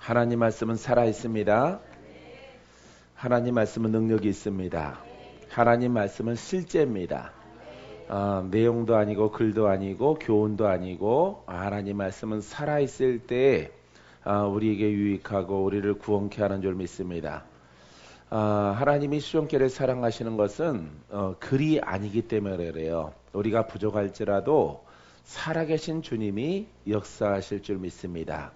하나님 말씀은 살아있습니다. 하나님 말씀은 능력이 있습니다. 하나님 말씀은 실제입니다. 내용도 아니고 글도 아니고 교훈도 아니고 하나님 말씀은 살아있을 때 우리에게 유익하고 우리를 구원케 하는 줄 믿습니다. 하나님이 수종께를 사랑하시는 것은 글이 아니기 때문에 그래요. 우리가 부족할지라도 살아계신 주님이 역사하실 줄 믿습니다.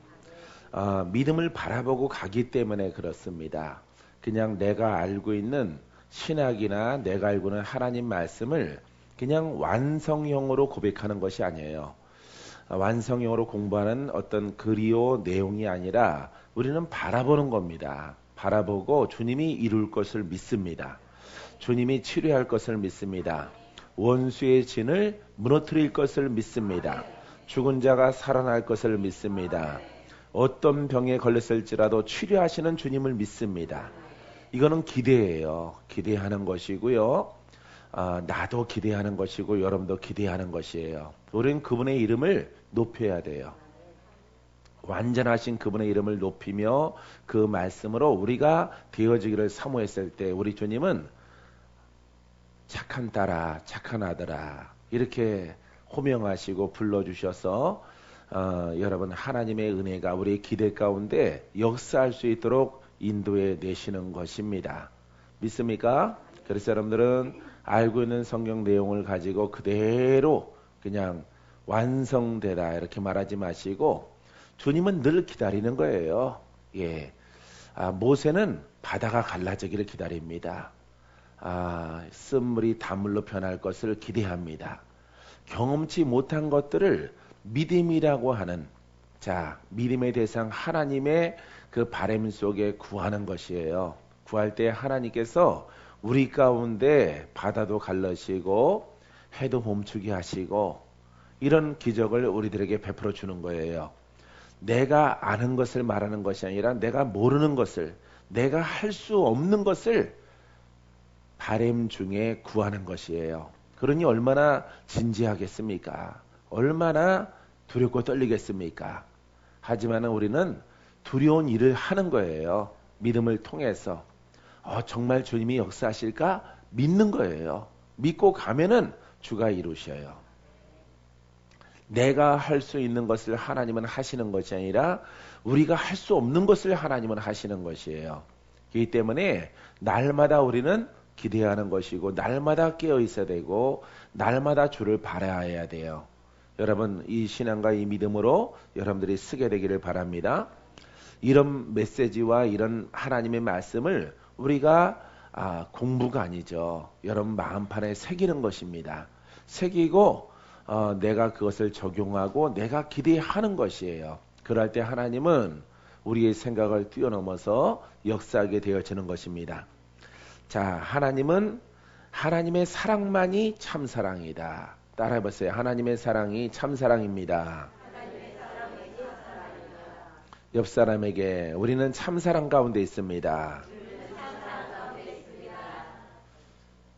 믿음을 바라보고 가기 때문에 그렇습니다. 그냥 내가 알고 있는 신학이나 내가 알고 있는 하나님 말씀을 그냥 완성형으로 고백하는 것이 아니에요. 완성형으로 공부하는 어떤 글이요 내용이 아니라 우리는 바라보는 겁니다. 바라보고 주님이 이룰 것을 믿습니다. 주님이 치료할 것을 믿습니다. 원수의 진을 무너뜨릴 것을 믿습니다. 죽은 자가 살아날 것을 믿습니다. 어떤 병에 걸렸을지라도 치료하시는 주님을 믿습니다. 이거는 기대예요. 기대하는 것이고요. 나도 기대하는 것이고 여러분도 기대하는 것이에요. 우리는 그분의 이름을 높여야 돼요. 완전하신 그분의 이름을 높이며 그 말씀으로 우리가 되어지기를 사모했을 때 우리 주님은 착한 딸아, 착한 아들아 이렇게 호명하시고 불러주셔서 여러분 하나님의 은혜가 우리의 기대 가운데 역사할 수 있도록 인도해 내시는 것입니다. 믿습니까? 그래서 여러분들은 알고 있는 성경 내용을 가지고 그대로 그냥 완성되라 이렇게 말하지 마시고 주님은 늘 기다리는 거예요. 예. 모세는 바다가 갈라지기를 기다립니다. 쓴물이 단물로 변할 것을 기대합니다. 경험치 못한 것들을 믿음이라고 하는 믿음의 대상 하나님의 그 바람 속에 구하는 것이에요. 구할 때 하나님께서 우리 가운데 바다도 갈라시고 해도 멈추게 하시고 이런 기적을 우리들에게 베풀어 주는 거예요. 내가 아는 것을 말하는 것이 아니라 내가 모르는 것을 내가 할 수 없는 것을 바람 중에 구하는 것이에요. 그러니 얼마나 진지하겠습니까? 얼마나 두렵고 떨리겠습니까? 하지만 우리는 두려운 일을 하는 거예요. 믿음을 통해서. 정말 주님이 역사하실까? 믿는 거예요. 믿고 가면은 주가 이루셔요. 내가 할 수 있는 것을 하나님은 하시는 것이 아니라 우리가 할 수 없는 것을 하나님은 하시는 것이에요. 그렇기 때문에 날마다 우리는 기대하는 것이고 날마다 깨어 있어야 되고 날마다 주를 바라야 돼요. 여러분 이 신앙과 이 믿음으로 여러분들이 쓰게 되기를 바랍니다. 이런 메시지와 이런 하나님의 말씀을 우리가 공부가 아니죠. 여러분 마음판에 새기는 것입니다. 새기고 내가 그것을 적용하고 내가 기대하는 것이에요. 그럴 때 하나님은 우리의 생각을 뛰어넘어서 역사하게 되어지는 것입니다. 하나님은 하나님의 사랑만이 참 사랑이다. 따라해보세요. 하나님의 사랑이 참 사랑입니다. 옆 사람에게 우리는 참 사랑 가운데 있습니다.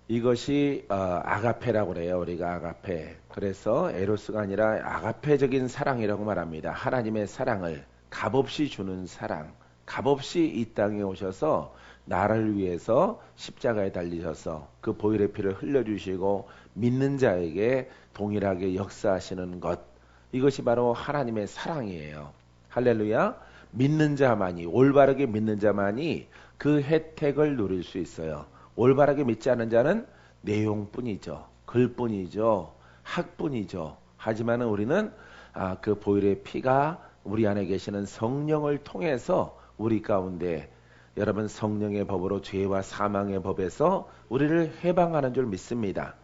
이것이 아가페라고 그래요. 우리가 아가페. 그래서 에로스가 아니라 아가페적인 사랑이라고 말합니다. 하나님의 사랑을 값없이 주는 사랑. 값없이 이 땅에 오셔서 나를 위해서 십자가에 달리셔서 그 보혈의 피를 흘려주시고 믿는 자에게 동일하게 역사하시는 것. 이것이 바로 하나님의 사랑이에요. 할렐루야. 믿는 자만이 올바르게 믿는 자만이 그 혜택을 누릴 수 있어요. 올바르게 믿지 않는 자는 내용뿐이죠. 글뿐이죠. 학뿐이죠. 하지만 우리는 그 보혈의 피가 우리 안에 계시는 성령을 통해서 우리 가운데 여러분 성령의 법으로 죄와 사망의 법에서 우리를 해방하는 줄 믿습니다.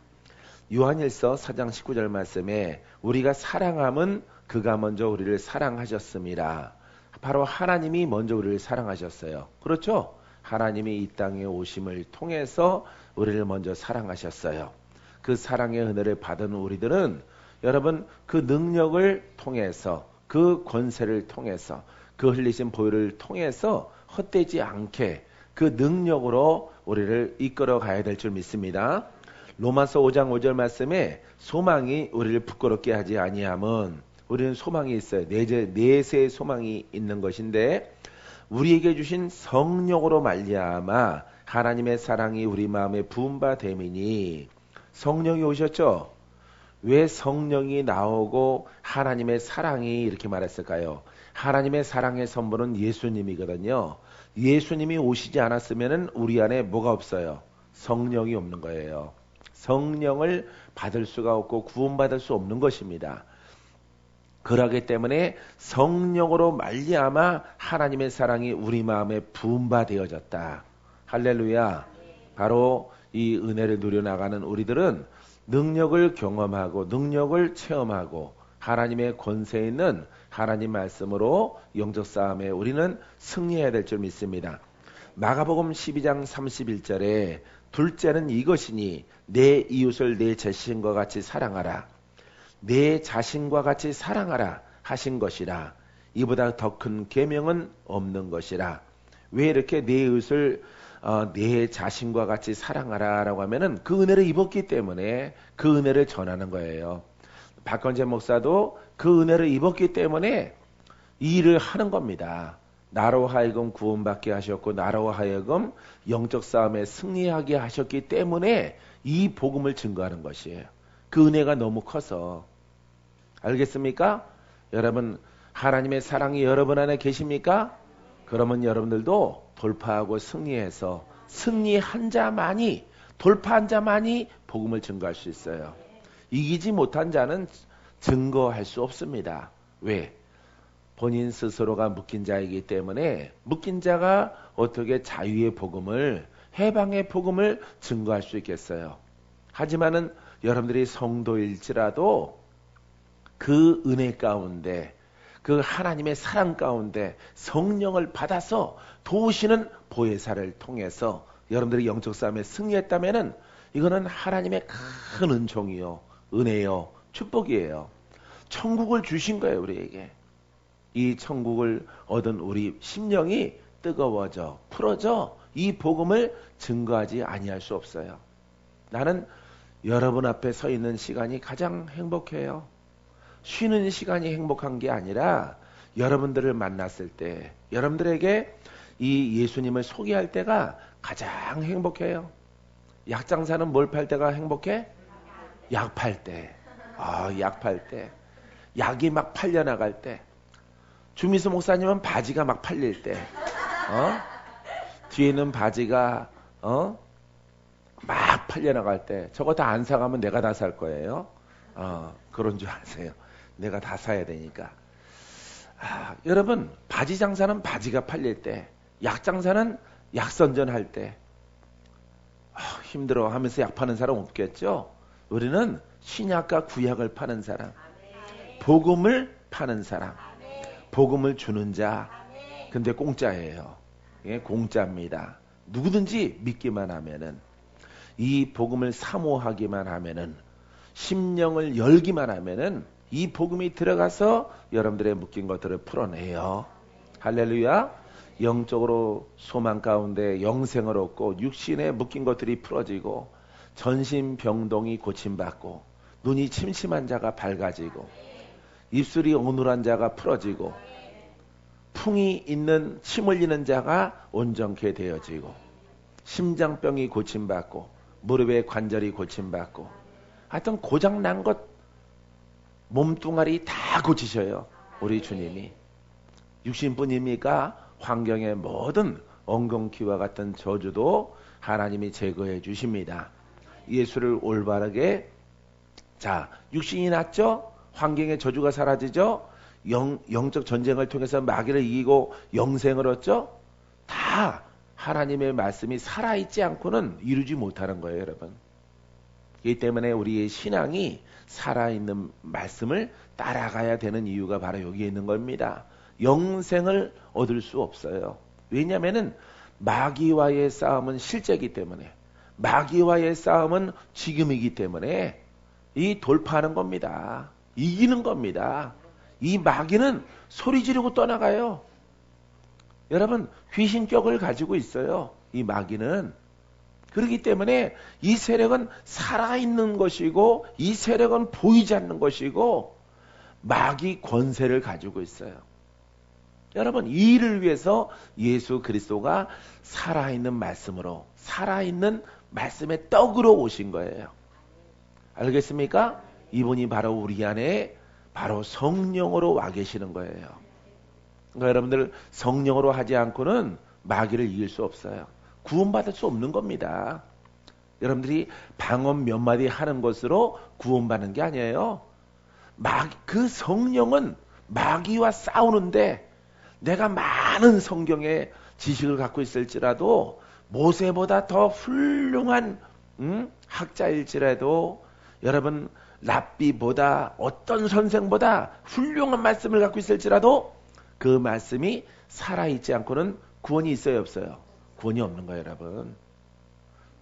요한일서 4장 19절 말씀에 우리가 사랑함은 그가 먼저 우리를 사랑하셨습니다. 바로 하나님이 먼저 우리를 사랑하셨어요. 그렇죠? 하나님이 이 땅에 오심을 통해서 우리를 먼저 사랑하셨어요. 그 사랑의 은혜를 받은 우리들은 여러분 그 능력을 통해서 그 권세를 통해서 그 흘리신 보혈을 통해서 헛되지 않게 그 능력으로 우리를 이끌어 가야 될 줄 믿습니다. 로마서 5장 5절 말씀에 소망이 우리를 부끄럽게 하지 아니함은 우리는 소망이 있어요. 내세의 소망이 있는 것인데 우리에게 주신 성령으로 말미암아 하나님의 사랑이 우리 마음에 부은 바 됨이니. 성령이 오셨죠? 왜 성령이 나오고 하나님의 사랑이 이렇게 말했을까요? 하나님의 사랑의 선물은 예수님이거든요. 예수님이 오시지 않았으면 우리 안에 뭐가 없어요? 성령이 없는 거예요. 성령을 받을 수가 없고 구원받을 수 없는 것입니다. 그러기 때문에 성령으로 말미암아 하나님의 사랑이 우리 마음에 부은 바 되어졌다. 할렐루야. 바로 이 은혜를 누려나가는 우리들은 능력을 경험하고 능력을 체험하고 하나님의 권세 있는 하나님 말씀으로 영적 싸움에 우리는 승리해야 될 줄 믿습니다. 마가복음 12장 31절에 둘째는 이것이니 내 이웃을 내 자신과 같이 사랑하라. 내 자신과 같이 사랑하라 하신 것이라. 이보다 더 큰 계명은 없는 것이라. 왜 이렇게 내 이웃을 내 자신과 같이 사랑하라 라고 하면은 그 은혜를 입었기 때문에 그 은혜를 전하는 거예요. 박건재 목사도 그 은혜를 입었기 때문에 이 일을 하는 겁니다. 나로 하여금 구원받게 하셨고 나로 하여금 영적 싸움에 승리하게 하셨기 때문에 이 복음을 증거하는 것이에요. 그 은혜가 너무 커서. 알겠습니까? 여러분, 하나님의 사랑이 여러분 안에 계십니까? 그러면 여러분들도 돌파하고 승리해서 승리한 자만이, 돌파한 자만이 복음을 증거할 수 있어요. 이기지 못한 자는 증거할 수 없습니다. 왜? 본인 스스로가 묶인 자이기 때문에 묶인 자가 어떻게 자유의 복음을, 해방의 복음을 증거할 수 있겠어요. 하지만은 여러분들이 성도일지라도 그 은혜 가운데, 그 하나님의 사랑 가운데 성령을 받아서 도우시는 보혜사를 통해서 여러분들이 영적 싸움에 승리했다면은 이거는 하나님의 큰 은총이요, 은혜요, 축복이에요. 천국을 주신 거예요, 우리에게. 이 천국을 얻은 우리 심령이 뜨거워져, 풀어져 이 복음을 증거하지 아니할 수 없어요. 나는 여러분 앞에 서 있는 시간이 가장 행복해요. 쉬는 시간이 행복한 게 아니라 여러분들을 만났을 때, 여러분들에게 이 예수님을 소개할 때가 가장 행복해요. 약장사는 뭘 팔 때가 행복해? 약 팔 때. 약 팔 때. 약이 막 팔려나갈 때. 주미수 목사님은 바지가 막 팔릴 때. 뒤에 있는 바지가 막 팔려나갈 때. 저거 다 안 사가면 내가 다 살 거예요. 그런 줄 아세요. 내가 다 사야 되니까. 여러분, 바지 장사는 바지가 팔릴 때, 약 장사는 약 선전할 때. 힘들어 하면서 약 파는 사람 없겠죠? 우리는 신약과 구약을 파는 사람, 복음을 파는 사람, 복음을 주는 자. 근데 공짜예요. 예, 공짜입니다. 누구든지 믿기만 하면은, 이 복음을 사모하기만 하면은, 심령을 열기만 하면은 이 복음이 들어가서 여러분들의 묶인 것들을 풀어내요. 할렐루야. 영적으로 소망 가운데 영생을 얻고 육신에 묶인 것들이 풀어지고 전신병동이 고침받고 눈이 침침한 자가 밝아지고 입술이 어눌한 자가 풀어지고 풍이 있는 침 흘리는 자가 온전케 되어지고 심장병이 고침받고 무릎의 관절이 고침받고 하여튼 고장난 것 몸뚱아리 다 고치셔요. 우리 주님이. 육신뿐입니까? 환경의 모든 엉겅퀴와 같은 저주도 하나님이 제거해 주십니다. 예수를 올바르게, 자, 육신이 낫죠? 환경의 저주가 사라지죠? 영적 전쟁을 통해서 마귀를 이기고 영생을 얻죠? 다 하나님의 말씀이 살아있지 않고는 이루지 못하는 거예요, 여러분. 이 때문에 우리의 신앙이 살아있는 말씀을 따라가야 되는 이유가 바로 여기에 있는 겁니다. 영생을 얻을 수 없어요. 왜냐하면 마귀와의 싸움은 실제이기 때문에, 마귀와의 싸움은 지금이기 때문에 이 돌파하는 겁니다. 이기는 겁니다. 이 마귀는 소리 지르고 떠나가요. 여러분, 귀신격을 가지고 있어요. 이 마귀는. 그렇기 때문에 이 세력은 살아있는 것이고 이 세력은 보이지 않는 것이고 마귀 권세를 가지고 있어요. 여러분, 이 일을 위해서 예수 그리스도가 살아있는 말씀으로, 살아있는 말씀의 떡으로 오신 거예요. 알겠습니까? 이분이 바로 우리 안에 바로 성령으로 와 계시는 거예요. 그러니까 여러분들, 성령으로 하지 않고는 마귀를 이길 수 없어요. 구원받을 수 없는 겁니다. 여러분들이 방언 몇 마디 하는 것으로 구원받는 게 아니에요. 그 성령은 마귀와 싸우는데, 내가 많은 성경의 지식을 갖고 있을지라도, 모세보다 더 훌륭한 학자일지라도, 여러분 랍비보다, 어떤 선생보다 훌륭한 말씀을 갖고 있을지라도 그 말씀이 살아있지 않고는 구원이 있어요, 없어요? 구원이 없는 거예요, 여러분.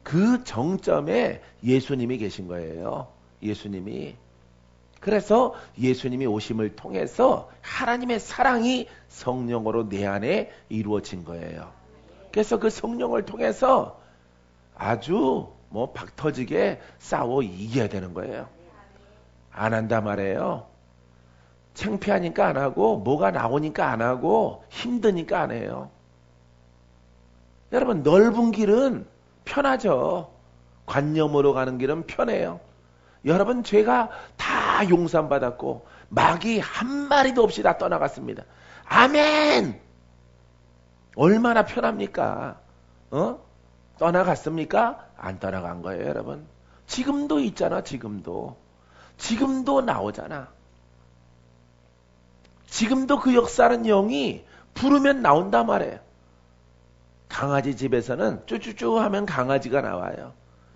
그 정점에 예수님이 계신 거예요. 예수님이. 그래서 예수님이 오심을 통해서 하나님의 사랑이 성령으로 내 안에 이루어진 거예요. 그래서 그 성령을 통해서 아주 박 터지게 싸워 이겨야 되는 거예요. 안 한단 말이에요. 창피하니까 안 하고, 뭐가 나오니까 안 하고, 힘드니까 안 해요. 여러분, 넓은 길은 편하죠. 관념으로 가는 길은 편해요. 여러분, 죄가 다 용서받았고 마귀 한 마리도 없이 다 떠나갔습니다. 아멘! 얼마나 편합니까? 떠나갔습니까? 안 떠나간 거예요, 여러분. 지금도 있잖아, 지금도. 지금도 나오잖아. 지금도 그 역사는 영이 부르면 나온단 말이에요. 강아지 집에서는 쭈쭈쭈 하면 강아지가 나와요.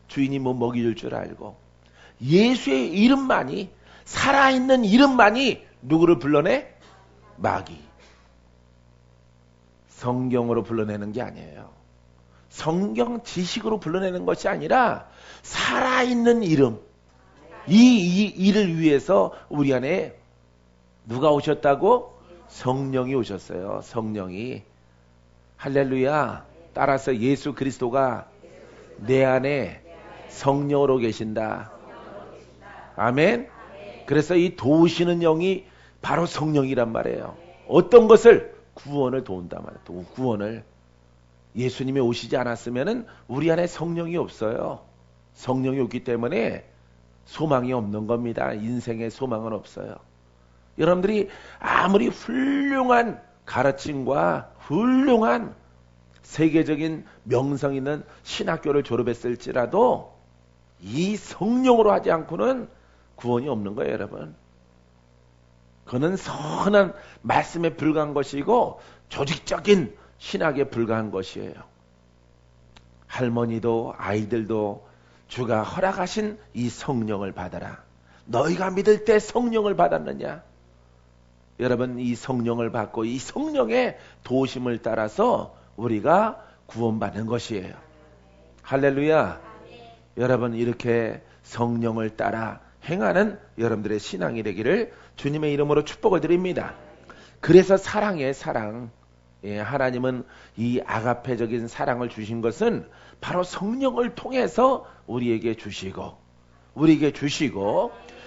주인이 뭐 먹이줄 줄 알고. 예수의 이름만이, 살아있는 이름만이 누구를 불러내? 마귀. 성경으로 불러내는 게 아니에요. 성경 지식으로 불러내는 것이 아니라 살아있는 이름. 이 일을 위해서 우리 안에 누가 오셨다고? 성령이 오셨어요. 성령이. 할렐루야. 따라서 예수 그리스도가 내 안에 성령으로 계신다. 아멘. 그래서 이 도우시는 영이 바로 성령이란 말이에요. 어떤 것을? 구원을 도운단 말이에요. 구원을. 예수님이 오시지 않았으면 우리 안에 성령이 없어요. 성령이 없기 때문에 소망이 없는 겁니다. 인생에 소망은 없어요. 여러분들이 아무리 훌륭한 가르침과 훌륭한 세계적인 명성 있는 신학교를 졸업했을지라도 이 성령으로 하지 않고는 구원이 없는 거예요, 여러분. 그는 선한 말씀에 불과한 것이고 조직적인 신학에 불과한 것이에요. 할머니도 아이들도 주가 허락하신 이 성령을 받아라. 너희가 믿을 때 성령을 받았느냐? 여러분, 이 성령을 받고 이 성령의 도우심을 따라서 우리가 구원받는 것이에요. 할렐루야. 여러분, 이렇게 성령을 따라 행하는 여러분들의 신앙이 되기를 주님의 이름으로 축복을 드립니다. 그래서 사랑이에요, 사랑. 하나님은 이 아가페적인 사랑을 주신 것은 바로 성령을 통해서 우리에게 주시고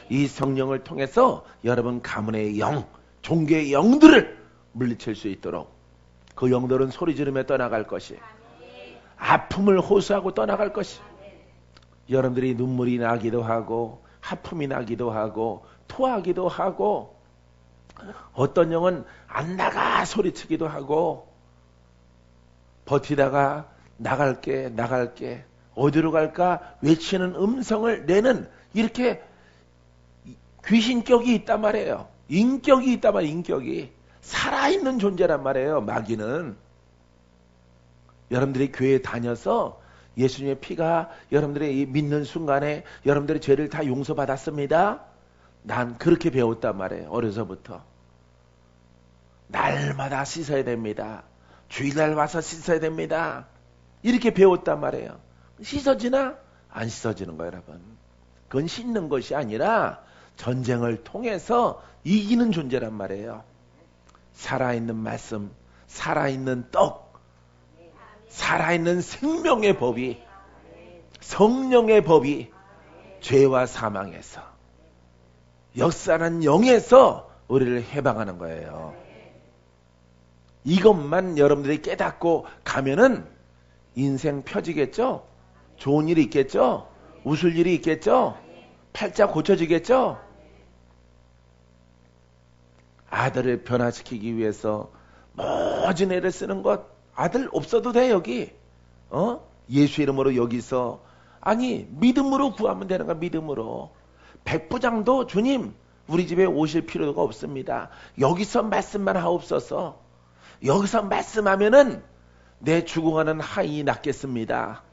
이 성령을 통해서 여러분 가문의 영, 종교의 영들을 물리칠 수 있도록 그 영들은 소리 지르며 떠나갈 것이, 아픔을 호소하고 떠나갈 것이, 여러분들이 눈물이 나기도 하고 하품이 나기도 하고 토하기도 하고 어떤 영은 안 나가 소리치기도 하고 버티다가 나갈게 어디로 갈까 외치는 음성을 내는 이렇게 귀신격이 있단 말이에요. 인격이 있단 말이에요. 인격이 살아있는 존재란 말이에요. 마귀는. 여러분들이 교회에 다녀서 예수님의 피가 여러분들이 믿는 순간에 여러분들의 죄를 다 용서받았습니다. 난 그렇게 배웠단 말이에요. 어려서부터. 날마다 씻어야 됩니다. 주일날 와서 씻어야 됩니다. 이렇게 배웠단 말이에요. 씻어지나? 안 씻어지는 거예요, 여러분. 그건 씻는 것이 아니라 전쟁을 통해서 이기는 존재란 말이에요. 살아있는 말씀, 살아있는 떡, 살아있는 생명의 법이, 성령의 법이 죄와 사망에서, 역사는 영에서 우리를 해방하는 거예요. 이것만 여러분들이 깨닫고 가면은 인생 펴지겠죠? 좋은 일이 있겠죠? 웃을 일이 있겠죠? 팔자 고쳐지겠죠? 아들을 변화시키기 위해서 모진 애를 쓰는 것, 아들 없어도 돼 여기. 예수 이름으로 여기서 아니 믿음으로 구하면 되는 거야. 믿음으로. 백부장도 주님 우리 집에 오실 필요가 없습니다. 여기서 말씀만 하옵소서. 여기서 말씀하면은 내 죽어가는 하인이 낫겠습니다.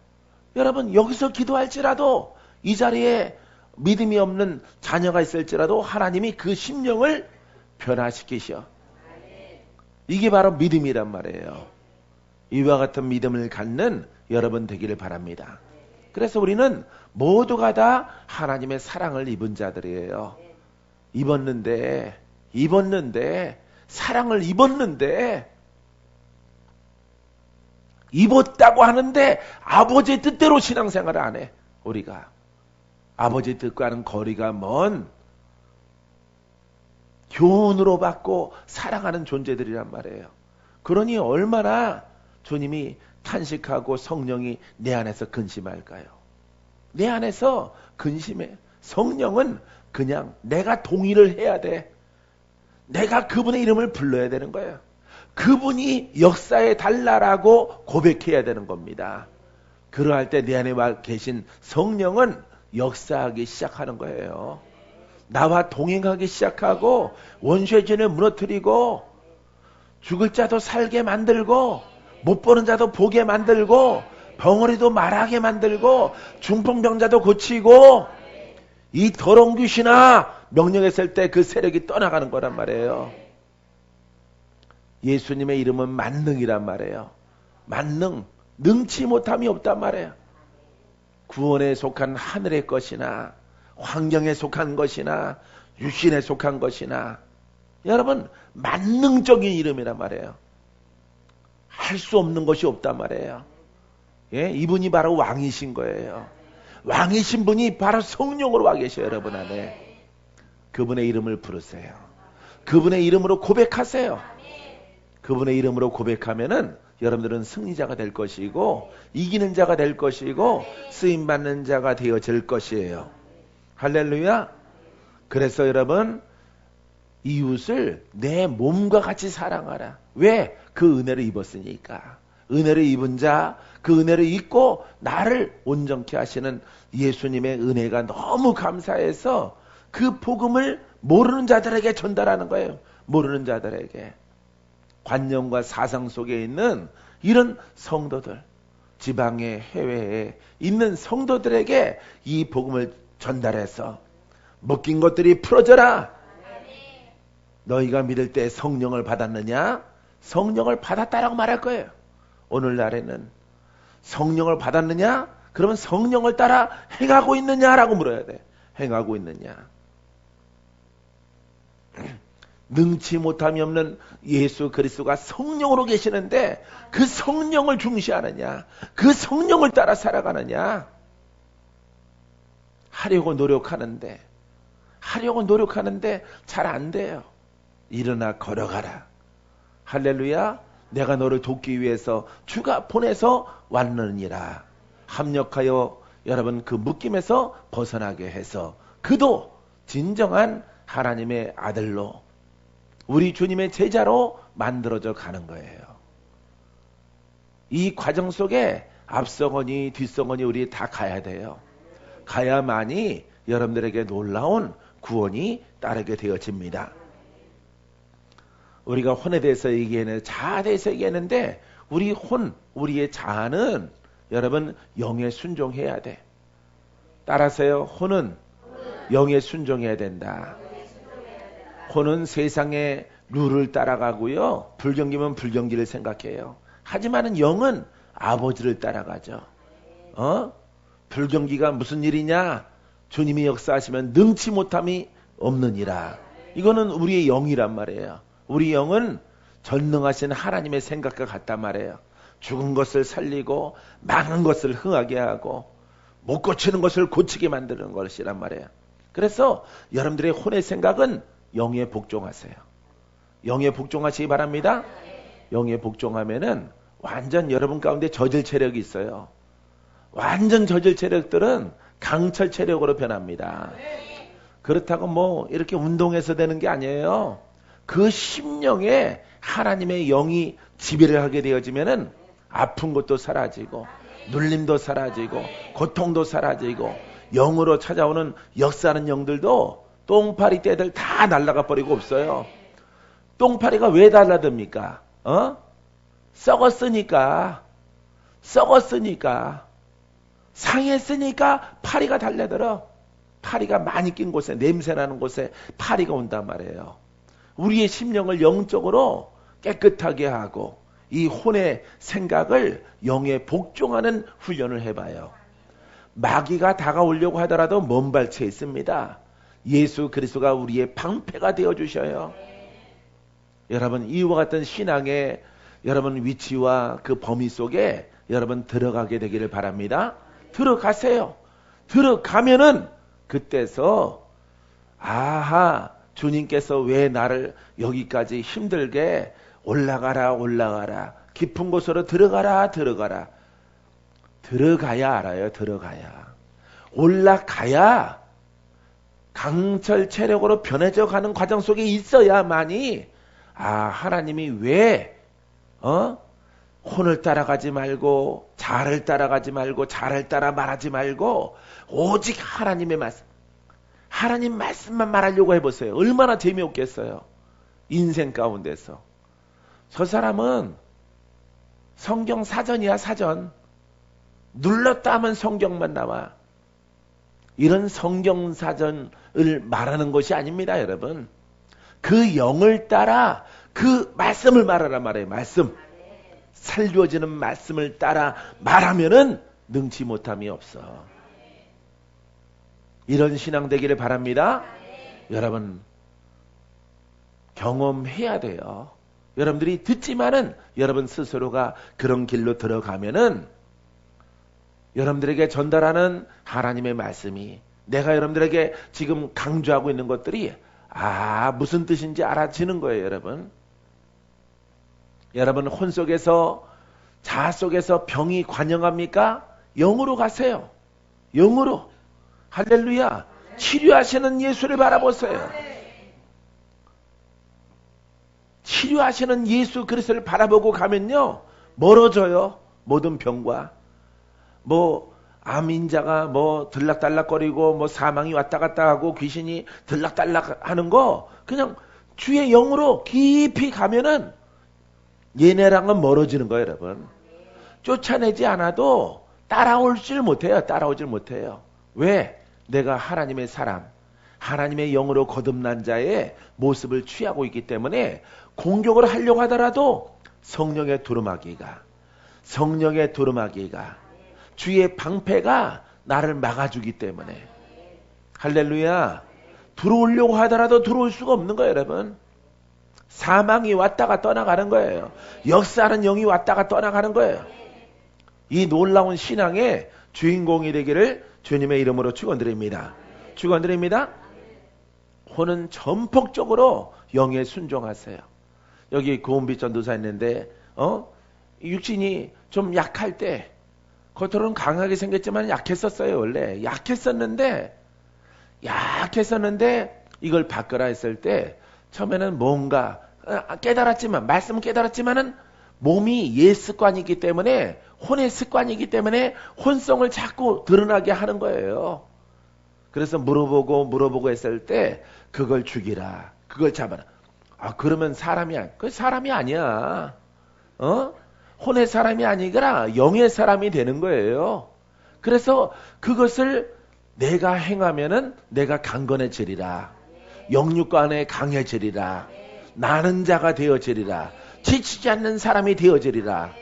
여러분 여기서 기도할지라도 이 자리에 믿음이 없는 자녀가 있을지라도 하나님이 그 심령을 변화시키셔. 이게 바로 믿음이란 말이에요. 이와 같은 믿음을 갖는 여러분 되기를 바랍니다. 그래서 우리는 모두가 다 하나님의 사랑을 입은 자들이에요. 입었는데 사랑을 입었는데 입었다고 하는데 아버지의 뜻대로 신앙생활을 안 해. 우리가 아버지의 뜻과는 거리가 먼 교훈으로 받고 사랑하는 존재들이란 말이에요. 그러니 얼마나 주님이 탄식하고 성령이 내 안에서 근심할까요? 내 안에서 근심해. 성령은 그냥 내가 동의를 해야 돼. 내가 그분의 이름을 불러야 되는 거예요. 그분이 역사에 달라라고 고백해야 되는 겁니다. 그러할 때 내 안에 와 계신 성령은 역사하기 시작하는 거예요. 나와 동행하기 시작하고 원수의 진을 무너뜨리고 죽을 자도 살게 만들고 못 보는 자도 보게 만들고 벙어리도 말하게 만들고 중풍병자도 고치고 이 더러운 귀신아 명령했을 때 그 세력이 떠나가는 거란 말이에요. 예수님의 이름은 만능이란 말이에요. 만능, 능치 못함이 없단 말이에요. 구원에 속한 하늘의 것이나 환경에 속한 것이나 육신에 속한 것이나 여러분 만능적인 이름이란 말이에요. 할 수 없는 것이 없단 말이에요. 예? 이분이 바로 왕이신 거예요. 왕이신 분이 바로 성령으로 와 계셔요. 여러분 안에. 그분의 이름을 부르세요. 그분의 이름으로 고백하세요. 그분의 이름으로 고백하면은 여러분들은 승리자가 될 것이고 이기는 자가 될 것이고 쓰임받는 자가 되어질 것이에요. 할렐루야. 그래서 여러분 이웃을 내 몸과 같이 사랑하라. 왜? 그 은혜를 입었으니까. 은혜를 입은 자, 그 은혜를 입고 나를 온전케 하시는 예수님의 은혜가 너무 감사해서 그 복음을 모르는 자들에게 전달하는 거예요. 모르는 자들에게. 관념과 사상 속에 있는 이런 성도들, 지방에 해외에 있는 성도들에게 이 복음을 전달해서 묶인 것들이 풀어져라. 너희가 믿을 때 성령을 받았느냐? 성령을 받았다라고 말할 거예요. 오늘날에는 성령을 받았느냐? 그러면 성령을 따라 행하고 있느냐라고 물어야 돼. 행하고 있느냐? 능치 못함이 없는 예수 그리스도가 성령으로 계시는데 그 성령을 중시하느냐? 그 성령을 따라 살아가느냐? 하려고 노력하는데 잘 안 돼요. 일어나 걸어가라. 할렐루야. 내가 너를 돕기 위해서 주가 보내서 왔느니라. 합력하여 여러분 그 묶임에서 벗어나게 해서 그도 진정한 하나님의 아들로 우리 주님의 제자로 만들어져 가는 거예요. 이 과정 속에 앞서거니 뒷서거니 우리 다 가야 돼요. 가야만이 여러분들에게 놀라운 구원이 따르게 되어집니다. 우리가 혼에 대해서 얘기했는데 자아에 대해서 얘기했는데 우리의 자아는 여러분 영에 순종해야 돼. 따라서요. 혼은 영에 순종해야 된다. 혼은 세상의 룰을 따라가고요. 불경기면 불경기를 생각해요. 하지만은 영은 아버지를 따라가죠. 불경기가 무슨 일이냐? 주님이 역사하시면 능치 못함이 없느니라. 이거는 우리의 영이란 말이에요. 우리 영은 전능하신 하나님의 생각과 같단 말이에요. 죽은 것을 살리고 망한 것을 흥하게 하고 못 고치는 것을 고치게 만드는 것이란 말이에요. 그래서 여러분들의 혼의 생각은 영에 복종하세요. 영에 복종하시기 바랍니다. 영에 복종하면은 완전 여러분 가운데 저질 체력이 있어요. 완전 저질 체력들은 강철 체력으로 변합니다. 그렇다고 뭐 이렇게 운동해서 되는 게 아니에요. 그 심령에 하나님의 영이 지배를 하게 되어지면은 아픈 것도 사라지고 눌림도 사라지고 고통도 사라지고 영으로 찾아오는 역사하는 영들도 똥파리 떼들 다 날아가 버리고 없어요. 똥파리가 왜 달라듭니까? 썩었으니까 상했으니까 파리가 달려들어. 파리가 많이 낀 곳에, 냄새나는 곳에 파리가 온단 말이에요. 우리의 심령을 영적으로 깨끗하게 하고 이 혼의 생각을 영에 복종하는 훈련을 해봐요. 마귀가 다가오려고 하더라도 먼발치에 있습니다. 예수 그리스도가 우리의 방패가 되어주셔요. 여러분, 이와 같은 신앙의 여러분 위치와 그 범위 속에 여러분 들어가게 되기를 바랍니다. 들어가세요. 들어가면은 그때서 아하, 주님께서 왜 나를 여기까지 힘들게 올라가라 깊은 곳으로 들어가라 들어가야 알아요. 들어가야 올라가야 강철 체력으로 변해져 가는 과정 속에 있어야만이 하나님이 왜 혼을 따라가지 말고 자를 따라가지 말고 자를 따라 말하지 말고 오직 하나님의 말씀, 하나님 말씀만 말하려고 해보세요. 얼마나 재미없겠어요. 인생 가운데서. 저 사람은 성경 사전이야. 사전. 눌렀다 하면 성경만 나와. 이런 성경 사전을 말하는 것이 아닙니다. 여러분, 그 영을 따라 그 말씀을 말하란 말이에요. 말씀, 살려지는 말씀을 따라 말하면은 능치 못함이 없어. 이런 신앙 되기를 바랍니다. 여러분, 경험해야 돼요. 여러분들이 듣지만은 여러분 스스로가 그런 길로 들어가면은 여러분들에게 전달하는 하나님의 말씀이, 내가 여러분들에게 지금 강조하고 있는 것들이 무슨 뜻인지 알아지는 거예요. 여러분 혼 속에서, 자아 속에서 병이 관영합니까? 영으로 가세요. 영으로. 할렐루야. 치료하시는 예수를 바라보세요. 치료하시는 예수 그리스도를 바라보고 가면요, 멀어져요. 모든 병과. 암인자가 들락달락거리고 사망이 왔다 갔다 하고 귀신이 들락달락 하는 거, 그냥 주의 영으로 깊이 가면은 얘네랑은 멀어지는 거예요. 여러분, 쫓아내지 않아도 따라오질 못해요. 왜? 내가 하나님의 사람, 하나님의 영으로 거듭난 자의 모습을 취하고 있기 때문에 공격을 하려고 하더라도 성령의 두루마기가 주의 방패가 나를 막아주기 때문에, 할렐루야, 들어오려고 하더라도 들어올 수가 없는 거예요. 여러분, 사망이 왔다가 떠나가는 거예요. 역사하는 영이 왔다가 떠나가는 거예요. 이 놀라운 신앙의 주인공이 되기를 주님의 이름으로 축원드립니다. 혼은 전폭적으로 영에 순종하세요. 여기 고은빛 전도사 있는데 육신이 좀 약할 때, 겉으로는 강하게 생겼지만 약했었어요. 원래 약했었는데 이걸 바꾸라 했을 때 처음에는 뭔가 깨달았지만, 말씀은 깨달았지만은 몸이 옛 습관이 있기 때문에, 혼의 습관이 있기 때문에 혼성을 자꾸 드러나게 하는 거예요. 그래서 물어보고 했을 때 그걸 죽이라, 그걸 잡아라. 그러면 그 사람이 아니야. 혼의 사람이 아니라 영의 사람이 되는 거예요. 그래서 그것을 내가 행하면은 내가 강건해지리라, 영육간에 강해지리라, 나는 자가 되어지리라, 지치지 않는 사람이 되어지리라.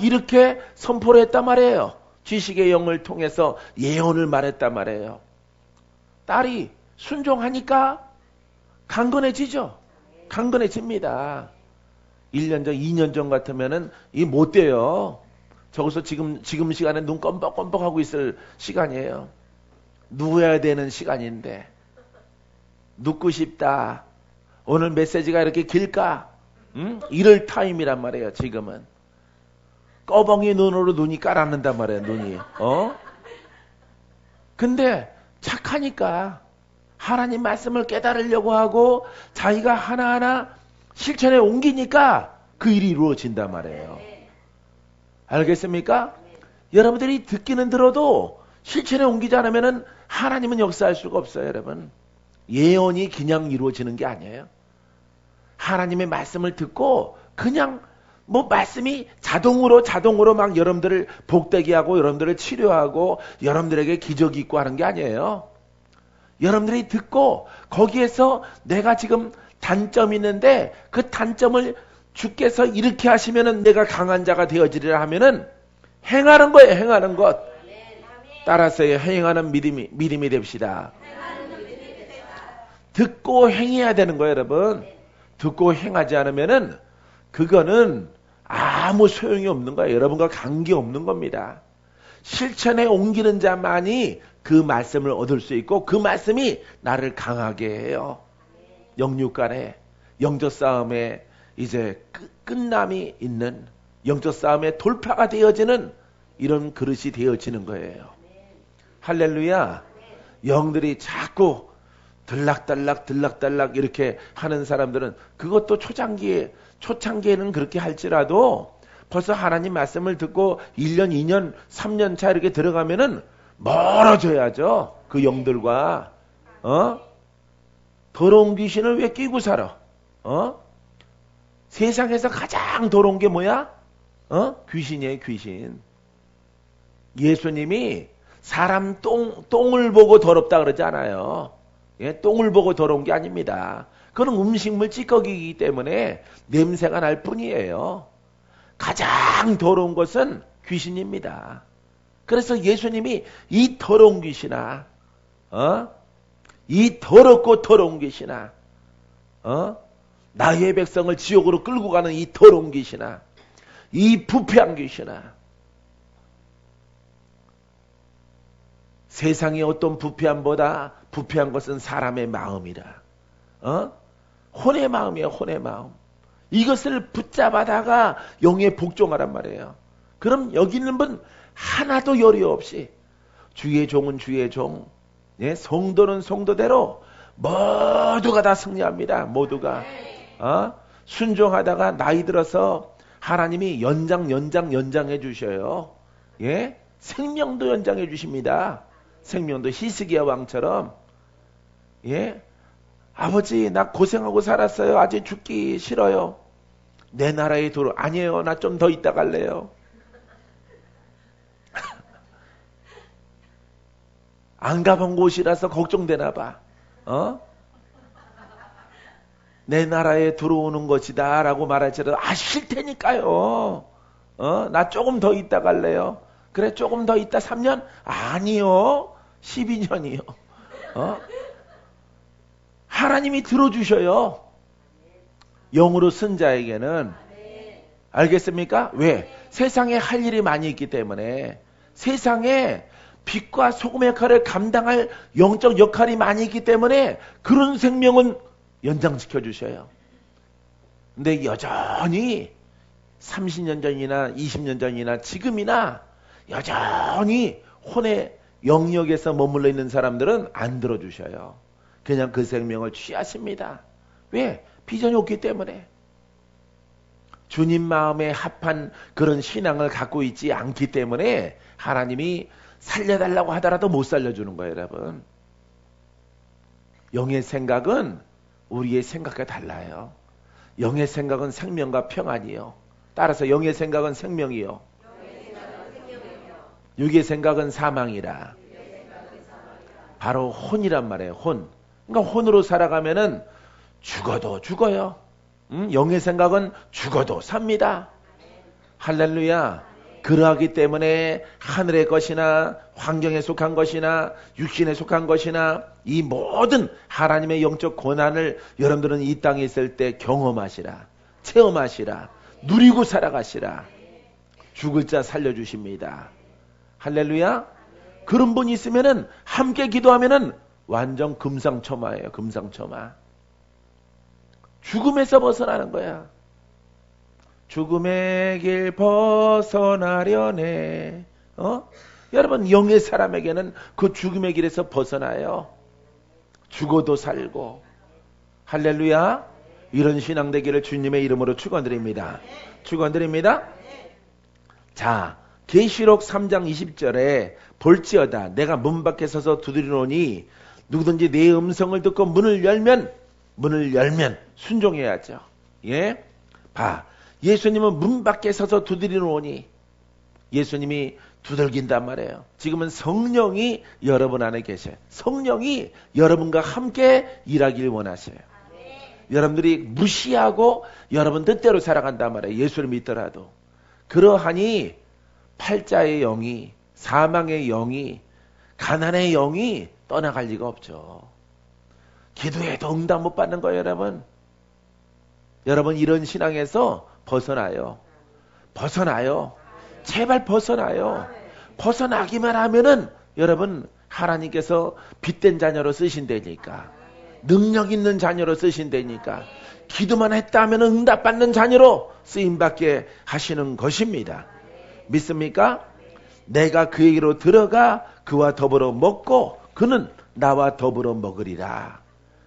이렇게 선포를 했단 말이에요. 지식의 영을 통해서 예언을 말했단 말이에요. 딸이 순종하니까 강건해집니다. 1년 전, 2년 전 같으면은 이 못 돼요. 저기서 지금 시간에 눈 껌뻑껌뻑하고 있을 시간이에요. 누워야 되는 시간인데, 눕고 싶다. 오늘 메시지가 이렇게 길까? 이럴 타임이란 말이에요. 지금은 꺼벙이 눈으로 눈이 깔아는단 말이에요. 눈이. 근데 착하니까 하나님 말씀을 깨달으려고 하고 자기가 하나하나 실천에 옮기니까 그 일이 이루어진단 말이에요. 알겠습니까? 여러분들이 듣기는 들어도 실천에 옮기지 않으면 하나님은 역사할 수가 없어요. 여러분, 예언이 그냥 이루어지는 게 아니에요. 하나님의 말씀을 듣고 그냥 뭐 말씀이 자동으로 막 여러분들을 복되게 하고 여러분들을 치료하고 여러분들에게 기적이 있고 하는 게 아니에요. 여러분들이 듣고 거기에서 내가 지금 단점이 있는데 그 단점을 주께서 이렇게 하시면은 내가 강한 자가 되어지리라 하면은 행하는 거예요. 행하는 것. 따라서 행하는 믿음이 됩시다. 듣고 행해야 되는 거예요, 여러분. 듣고 행하지 않으면은 그거는 아무 소용이 없는 거예요. 여러분과 관계없는 겁니다. 실천에 옮기는 자만이 그 말씀을 얻을 수 있고 그 말씀이 나를 강하게 해요. 영육간에 영적 싸움에 이제 끝남이 있는 영적 싸움의 돌파가 되어지는 이런 그릇이 되어지는 거예요. 할렐루야. 영들이 자꾸 들락달락 이렇게 하는 사람들은 그것도 초창기에는 그렇게 할지라도 벌써 하나님 말씀을 듣고 1년, 2년, 3년 차 이렇게 들어가면은 멀어져야죠. 그 영들과. 더러운 귀신을 왜 끼고 살아? 세상에서 가장 더러운 게 뭐야? 귀신이에요, 귀신. 예수님이 사람 똥을 보고 더럽다 그러지 않아요. 예, 똥을 보고 더러운 게 아닙니다. 그건 음식물 찌꺼기이기 때문에 냄새가 날 뿐이에요. 가장 더러운 것은 귀신입니다. 그래서 예수님이 이 더러운 귀신아, 이 더럽고 더러운 귀신아, 나의 백성을 지옥으로 끌고 가는 이 더러운 귀신아, 이 부패한 귀신아, 세상의 어떤 부패함보다 부패한 것은 사람의 마음이라. 혼의 마음이에요. 혼의 마음. 이것을 붙잡아다가 영에 복종하란 말이에요. 그럼 여기 있는 분 하나도 열이 없이 주의 종은 주의 종, 예? 성도는 성도대로 모두가 다 승리합니다. 모두가. 순종하다가 나이 들어서 하나님이 연장해 주셔요. 예? 생명도 연장해 주십니다. 생명도 히스기야 왕처럼. 예? 아버지, 나 고생하고 살았어요. 아직 죽기 싫어요. 내 나라에 아니에요. 나 좀 더 있다 갈래요. 안 가본 곳이라서 걱정되나 봐. 내 나라에 들어오는 것이다 라고 말할지라도 싫다니까요. 나 조금 더 있다 갈래요. 그래, 조금 더 있다 3년? 아니요. 12년이요. 하나님이 들어주셔요. 영으로 쓴 자에게는. 알겠습니까? 왜? 세상에 할 일이 많이 있기 때문에. 세상에 빛과 소금의 역할을 감당할 영적 역할이 많이 있기 때문에 그런 생명은 연장시켜 주셔요. 근데 여전히 30년 전이나 20년 전이나 지금이나 여전히 혼의 영역에서 머물러 있는 사람들은 안 들어주셔요. 그냥 그 생명을 취하십니다. 왜? 비전이 없기 때문에. 주님 마음에 합한 그런 신앙을 갖고 있지 않기 때문에 하나님이 살려달라고 하더라도 못 살려주는 거예요, 여러분. 영의 생각은 우리의 생각과 달라요. 영의 생각은 생명과 평안이요. 따라서 영의 생각은 생명이요. 육의 생각은 사망이라. 바로 혼이란 말이에요. 혼. 그러니까 혼으로 살아가면은 죽어도 죽어요. 영의 생각은 죽어도 삽니다. 할렐루야. 그러하기 때문에 하늘의 것이나 환경에 속한 것이나 육신에 속한 것이나 이 모든 하나님의 영적 고난을 여러분들은 이 땅에 있을 때 경험하시라. 체험하시라. 누리고 살아가시라. 죽을 자 살려주십니다. 할렐루야. 그런 분이 있으면은 함께 기도하면은 완전 금상첨화예요. 금상첨화. 죽음에서 벗어나는 거야. 죽음의 길 벗어나려네. 여러분, 영의 사람에게는 그 죽음의 길에서 벗어나요. 죽어도 살고. 할렐루야. 이런 신앙 되기를 주님의 이름으로 축원드립니다. 축원드립니다. 자, 계시록 3장 20절에 볼지어다 내가 문 밖에 서서 두드리노니 누구든지 내 음성을 듣고 문을 열면 순종해야죠. 예? 봐. 예수님은 문 밖에 서서 두드리노니 예수님이 두들긴단 말이에요. 지금은 성령이 여러분 안에 계셔요. 성령이 여러분과 함께 일하길 원하셔요. 여러분들이 무시하고 여러분 뜻대로 살아간단 말이에요. 예수를 믿더라도. 그러하니 팔자의 영이, 사망의 영이, 가난의 영이 떠나갈 리가 없죠. 기도해도 응답 못 받는 거예요, 여러분. 여러분 이런 신앙에서 벗어나요. 제발 벗어나요. 벗어나기만 하면은 여러분 하나님께서 빛된 자녀로 쓰신다니까. 능력 있는 자녀로 쓰신다니까. 기도만 했다면 응답받는 자녀로 쓰임받게 하시는 것입니다. 믿습니까? 내가 그에게로 들어가 그와 더불어 먹고 그는 나와 더불어 먹으리라.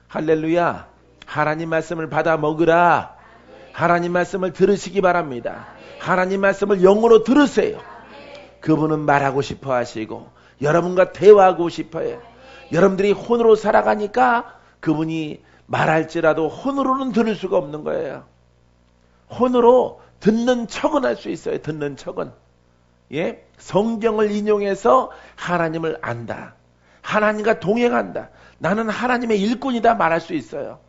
할렐루야. 하나님 말씀을 받아 먹으라. 하나님 말씀을 들으시기 바랍니다. 하나님 말씀을 영으로 들으세요. 그분은 말하고 싶어 하시고 여러분과 대화하고 싶어요. 여러분들이 혼으로 살아가니까 그분이 말할지라도 혼으로는 들을 수가 없는 거예요. 혼으로 듣는 척은 할 수 있어요. 듣는 척은. 예? 성경을 인용해서 하나님을 안다. 하나님과 동행한다. 나는 하나님의 일꾼이다 말할 수 있어요.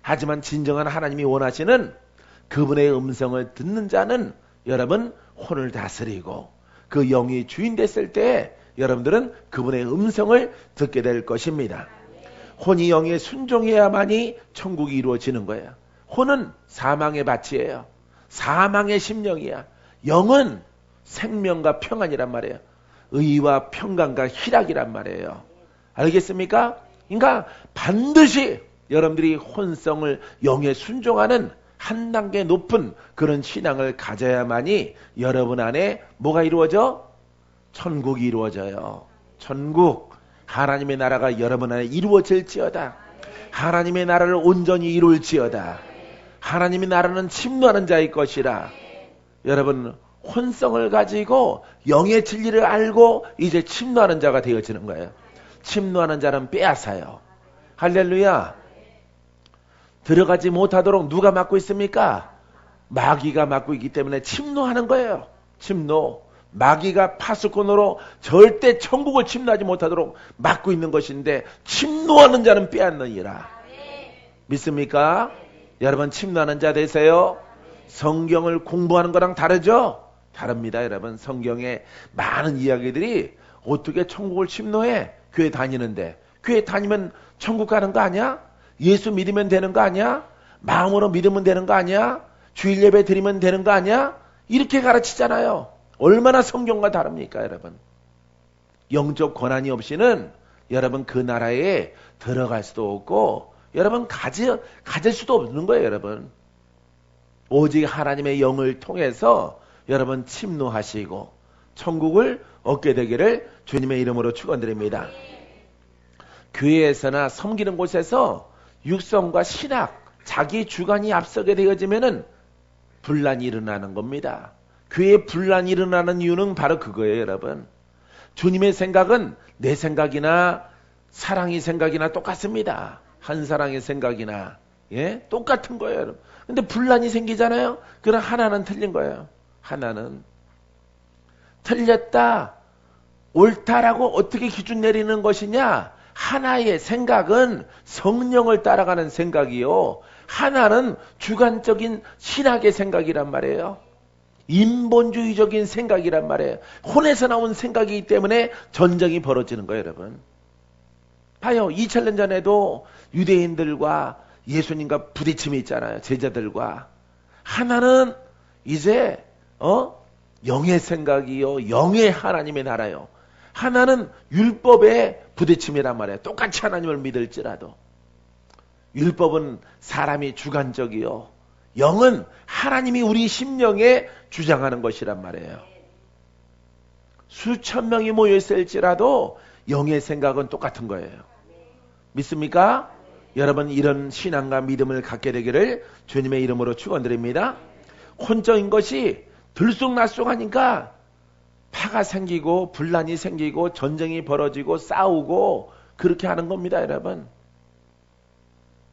하지만 진정한 하나님이 원하시는 그분의 음성을 듣는 자는 여러분 혼을 다스리고 그 영이 주인 됐을 때 여러분들은 그분의 음성을 듣게 될 것입니다. 혼이 영에 순종해야만이 천국이 이루어지는 거예요. 혼은 사망의 밭이에요. 사망의 심령이야. 영은 생명과 평안이란 말이에요. 의와 평강과 희락이란 말이에요. 알겠습니까? 그러니까 반드시 여러분들이 혼성을 영에 순종하는 한 단계 높은 그런 신앙을 가져야만이 여러분 안에 뭐가 이루어져? 천국이 이루어져요. 천국. 하나님의 나라가 여러분 안에 이루어질지어다. 하나님의 나라를 온전히 이룰지어다. 하나님의 나라는 침노하는 자의 것이라. 여러분 혼성을 가지고 영의 진리를 알고 이제 침노하는 자가 되어지는 거예요. 침노하는 자는 빼앗아요. 할렐루야. 들어가지 못하도록 누가 막고 있습니까? 마귀가 막고 있기 때문에 침노하는 거예요. 침노. 마귀가 파수꾼으로 절대 천국을 침노하지 못하도록 막고 있는 것인데 침노하는 자는 빼앗느니라. 믿습니까? 여러분 침노하는 자 되세요. 성경을 공부하는 거랑 다르죠? 다릅니다. 여러분 성경에 많은 이야기들이 어떻게 천국을 침노해? 교회 다니는데. 교회 다니면 천국 가는 거 아니야? 예수 믿으면 되는 거 아니야? 마음으로 믿으면 되는 거 아니야? 주일 예배 드리면 되는 거 아니야? 이렇게 가르치잖아요. 얼마나 성경과 다릅니까, 여러분? 영적 권한이 없이는 여러분 그 나라에 들어갈 수도 없고 여러분 가질 수도 없는 거예요, 여러분. 오직 하나님의 영을 통해서 여러분 침노하시고 천국을 얻게 되기를 주님의 이름으로 축원드립니다. 교회에서나 섬기는 곳에서 육성과 신학, 자기 주관이 앞서게 되어지면은 분란이 일어나는 겁니다. 교회에 분란이 일어나는 이유는 바로 그거예요, 여러분. 주님의 생각은 내 생각이나 사랑의 생각이나 똑같습니다. 한 사랑의 생각이나 똑같은 거예요, 여러분. 근데 분란이 생기잖아요. 그럼 하나는 틀린 거예요. 하나는 틀렸다, 옳다라고 어떻게 기준 내리는 것이냐? 하나의 생각은 성령을 따라가는 생각이요. 하나는 주관적인 신학의 생각이란 말이에요. 인본주의적인 생각이란 말이에요. 혼에서 나온 생각이기 때문에 전쟁이 벌어지는 거예요, 여러분. 봐요. 2000년 전에도 유대인들과 예수님과 부딪힘이 있잖아요. 제자들과. 하나는 이제 영의 생각이요. 영의 하나님의 나라요. 하나는 율법의 부딪힘이란 말이에요. 똑같이 하나님을 믿을지라도. 율법은 사람이 주관적이요. 영은 하나님이 우리 심령에 주장하는 것이란 말이에요. 수천 명이 모여 있을지라도 영의 생각은 똑같은 거예요. 믿습니까? 여러분 이런 신앙과 믿음을 갖게 되기를 주님의 이름으로 축원드립니다. 혼적인 것이 들쑥날쑥하니까 파가 생기고 분란이 생기고 전쟁이 벌어지고 싸우고 그렇게 하는 겁니다, 여러분.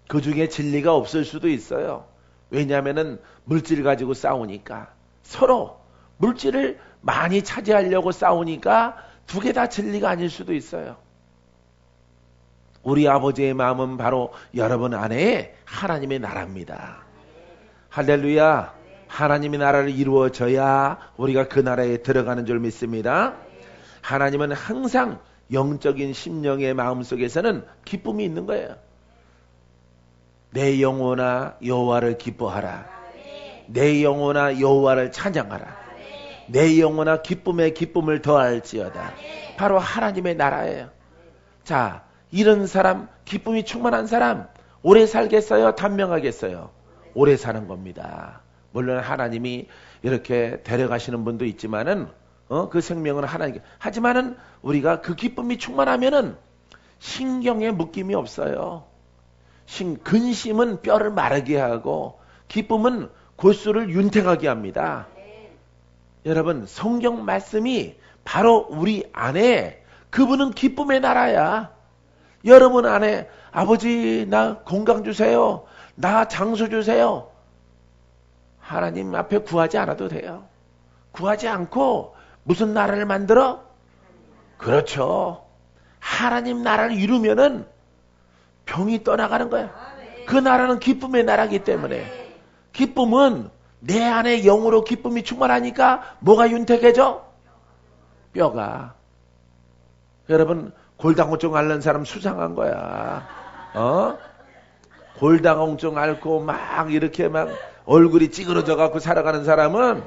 그 중에 진리가 없을 수도 있어요. 왜냐하면은 물질 가지고 싸우니까 서로 물질을 많이 차지하려고 싸우니까 두 개 다 진리가 아닐 수도 있어요. 우리 아버지의 마음은 바로 여러분 안에 하나님의 나라입니다. 할렐루야. 하나님의 나라를 이루어져야 우리가 그 나라에 들어가는 줄 믿습니다. 하나님은 항상 영적인 심령의 마음속에서는 기쁨이 있는 거예요. 내 영혼아 여호와를 기뻐하라. 내 영혼아 여호와를 찬양하라. 내 영혼아 기쁨에 기쁨을 더할지어다. 바로 하나님의 나라예요. 자, 이런 사람, 기쁨이 충만한 사람 오래 살겠어요? 단명하겠어요? 오래 사는 겁니다. 물론 하나님이 이렇게 데려가시는 분도 있지만은 그 생명은 하나님. 하지만은 우리가 그 기쁨이 충만하면은 신경에 묶임이 없어요. 근심은 뼈를 마르게 하고 기쁨은 골수를 윤택하게 합니다. 여러분 성경 말씀이 바로 우리 안에 그분은 기쁨의 나라야. 여러분 안에 아버지 나 건강 주세요. 나 장수 주세요. 하나님 앞에 구하지 않아도 돼요. 구하지 않고 무슨 나라를 만들어? 그렇죠. 하나님 나라를 이루면은 병이 떠나가는 거야. 그 나라는 기쁨의 나라이기 때문에. 기쁨은 내 안에 영으로 기쁨이 충만하니까 뭐가 윤택해져? 뼈가. 여러분 골다공증 앓는 사람 수상한 거야. 골다공증 앓고 막 이렇게 막 얼굴이 찌그러져 갖고 살아가는 사람은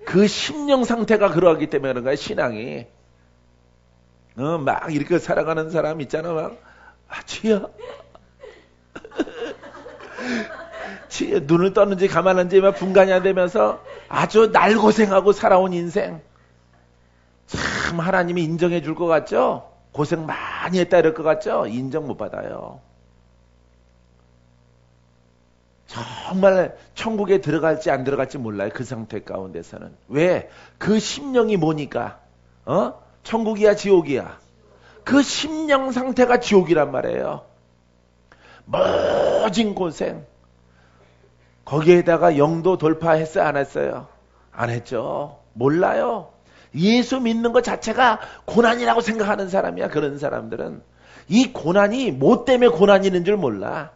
그 심령 상태가 그러하기 때문에 그런 거야. 신앙이. 막 이렇게 살아가는 사람 있잖아. 막 치여. 치여. 눈을 떴는지 가만한지 막 분간이 안 되면서 아주 날고생하고 살아온 인생. 참 하나님이 인정해 줄 것 같죠? 고생 많이 했다 이럴 것 같죠? 인정 못 받아요. 정말 천국에 들어갈지 안 들어갈지 몰라요. 그 상태 가운데서는. 왜? 그 심령이 뭐니까? 천국이야 지옥이야? 그 심령 상태가 지옥이란 말이에요. 모진 고생. 거기에다가 영도 돌파했어요? 안 했어요? 안 했죠. 몰라요. 예수 믿는 것 자체가 고난이라고 생각하는 사람이야. 그런 사람들은. 이 고난이 뭐 때문에 고난이 있는 줄 몰라.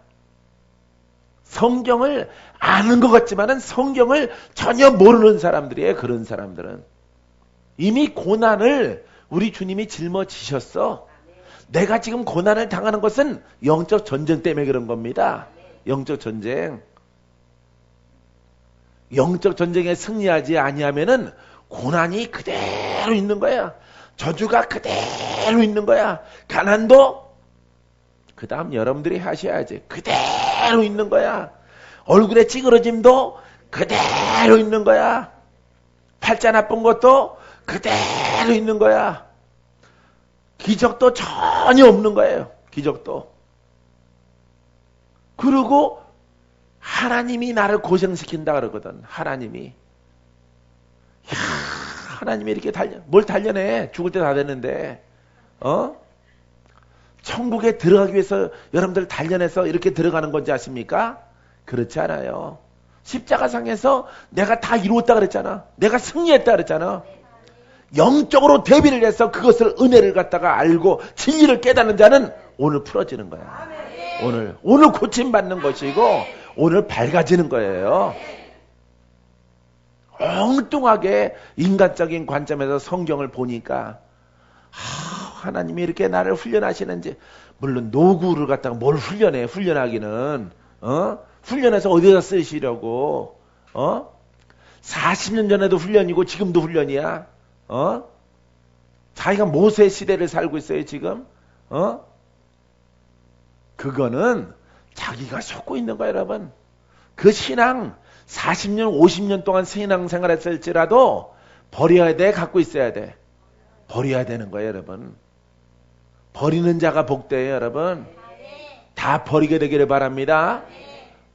성경을 아는 것 같지만은 성경을 전혀 모르는 사람들이에요. 그런 사람들은. 이미 고난을 우리 주님이 짊어지셨어. 내가 지금 고난을 당하는 것은 영적 전쟁 때문에 그런 겁니다. 영적 전쟁. 영적 전쟁에 승리하지 아니하면은 고난이 그대로 있는 거야. 저주가 그대로 있는 거야. 가난도 그 다음 여러분들이 하셔야지. 그대로 있는 거야. 얼굴에 찌그러짐도 그대로 있는 거야. 팔자 나쁜 것도 그대로 있는 거야. 기적도 전혀 없는 거예요. 기적도. 그리고 하나님이 나를 고생시킨다 그러거든. 하나님이. 하나님이 이렇게 뭘 단련해. 죽을 때 다 됐는데. 천국에 들어가기 위해서 여러분들 단련해서 이렇게 들어가는 건지 아십니까? 그렇지 않아요. 십자가상에서 내가 다 이루었다 그랬잖아. 내가 승리했다 그랬잖아. 영적으로 대비를 해서 그것을 은혜를 갖다가 알고 진리를 깨닫는 자는 오늘 풀어지는 거야. 오늘 고침받는 것이고 오늘 밝아지는 거예요. 엉뚱하게 인간적인 관점에서 성경을 보니까 하나님이 이렇게 나를 훈련하시는지. 물론 노구를 갖다가 뭘 훈련해. 훈련하기는 훈련해서 어디다 쓰시려고. 40년 전에도 훈련이고 지금도 훈련이야. 자기가 모세 시대를 살고 있어요 지금. 그거는 자기가 속고 있는 거야 여러분. 그 신앙 40년, 50년 동안 신앙 생활했을지라도 버려야 돼, 갖고 있어야 돼? 버려야 되는 거예요, 여러분. 버리는 자가 복돼요, 여러분. 다 버리게 되기를 바랍니다.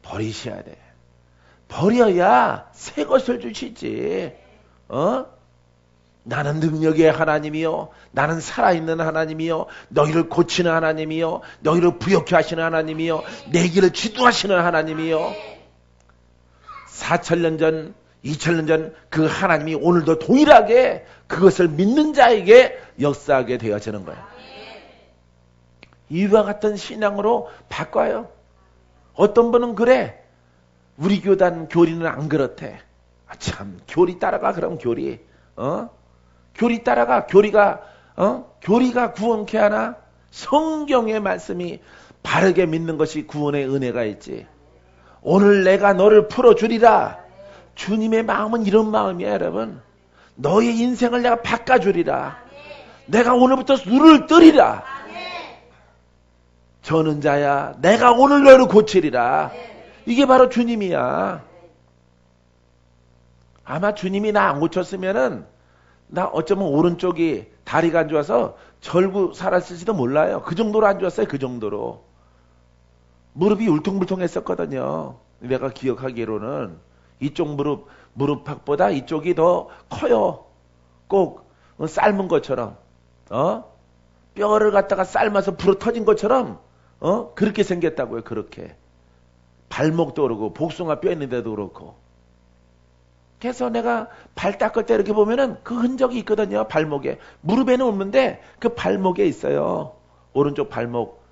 버리셔야 돼. 버려야 새 것을 주시지. 나는 능력의 하나님이요, 나는 살아있는 하나님이요, 너희를 고치는 하나님이요, 너희를 부욕케 하시는 하나님이요, 내 길을 지도하시는 하나님이요. 4,000년 전, 2,000년 전 그 하나님이 오늘도 동일하게 그것을 믿는 자에게 역사하게 되어지는 거예요. 이와 같은 신앙으로 바꿔요. 어떤 분은 그래, 우리 교단 교리는 안 그렇대. 참, 교리 따라가. 그럼 교리 교리 따라가. 교리가 구원케 하나? 성경의 말씀이 바르게 믿는 것이 구원의 은혜가 있지. 오늘 내가 너를 풀어주리라. 주님의 마음은 이런 마음이야, 여러분. 너의 인생을 내가 바꿔주리라. 내가 오늘부터 눈을 뜨리라. 저는 자야, 내가 오늘 너를 고치리라. 이게 바로 주님이야. 아마 주님이 나 안 고쳤으면은 나 어쩌면 오른쪽이 다리가 안 좋아서 절구 살았을지도 몰라요. 그 정도로 안 좋았어요. 그 정도로. 무릎이 울퉁불퉁했었거든요. 내가 기억하기로는 이쪽 무릎팍보다 이쪽이 더 커요. 꼭 삶은 것처럼, 뼈를 갖다가 삶아서 불어 터진 것처럼, 그렇게 생겼다고요. 그렇게. 발목도 그렇고 복숭아 뼈 있는데도 그렇고. 그래서 내가 발 닦을 때 이렇게 보면은 그 흔적이 있거든요. 발목에. 무릎에는 없는데 그 발목에 있어요. 오른쪽 발목.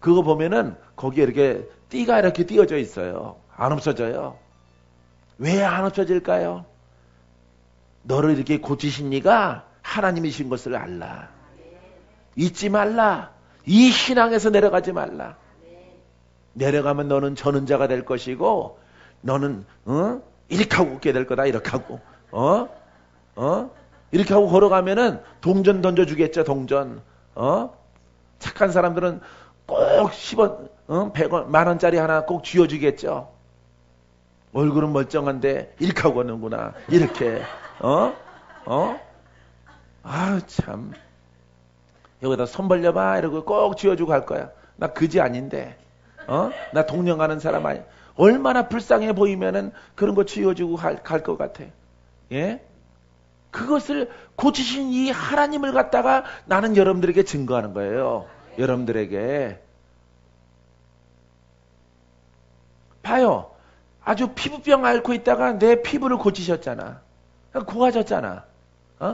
그거 보면은 거기에 이렇게 띠가 이렇게 띄어져 있어요. 안 없어져요. 왜 안 없어질까요? 너를 이렇게 고치신 이가 하나님이신 것을 알라. 잊지 말라. 이 신앙에서 내려가지 말라. 내려가면 너는 저는 자가 될 것이고, 너는 이렇게 하고 웃게 될 거다. 이렇게 하고 이렇게 하고 걸어가면은 동전 던져주겠죠. 동전. 착한 사람들은 꼭 10원 100원 만원짜리 하나 꼭 쥐어주겠죠. 얼굴은 멀쩡한데 이렇게 하고 가는구나. 이렇게 아 참, 여기다 손 벌려봐 이러고 꼭 쥐어주고 갈 거야. 나 그지 아닌데, 나 동령 가는 사람 아니야. 얼마나 불쌍해 보이면은 그런 거 쥐어주고 갈 것 같아. 예? 그것을 고치신 이 하나님을 갖다가 나는 여러분들에게 증거하는 거예요. 여러분들에게. 봐요. 아주 피부병 앓고 있다가 내 피부를 고치셨잖아. 고와졌잖아.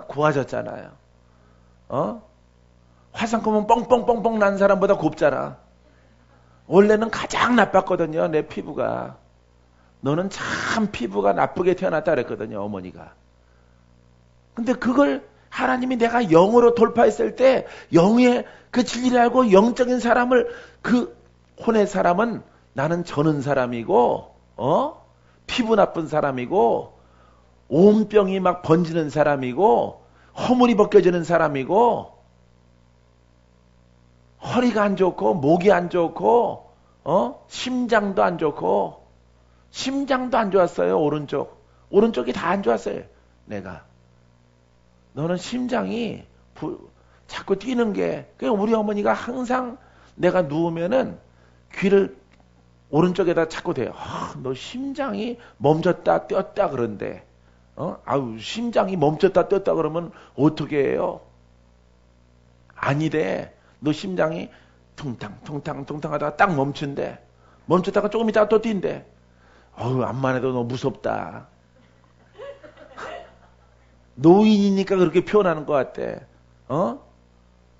고와졌잖아요. 화상검은 뻥뻥뻥뻥 난 사람보다 곱잖아. 원래는 가장 나빴거든요. 내 피부가. 너는 참 피부가 나쁘게 태어났다 그랬거든요. 어머니가. 근데 그걸 하나님이 내가 영으로 돌파했을 때 영의 그 진리를 알고 영적인 사람을, 그 혼의 사람은 나는 저는 사람이고, 피부 나쁜 사람이고, 온병이 막 번지는 사람이고, 허물이 벗겨지는 사람이고, 허리가 안 좋고, 목이 안 좋고, 심장도 안 좋고, 심장도 안 좋았어요. 오른쪽이 다 안 좋았어요. 내가. 너는 심장이 자꾸 뛰는 게, 우리 어머니가 항상 내가 누우면은 귀를 오른쪽에다 자꾸 대요. 너 심장이 멈췄다 뛰었다 그런데, 아우, 심장이 멈췄다 뛰었다 그러면 어떻게 해요? 아니래. 너 심장이 퉁탕 하다가 딱 멈춘대. 멈췄다가 조금 있다가 또 뛴대. 암만 해도 너 무섭다. 노인이니까 그렇게 표현하는 것 같대.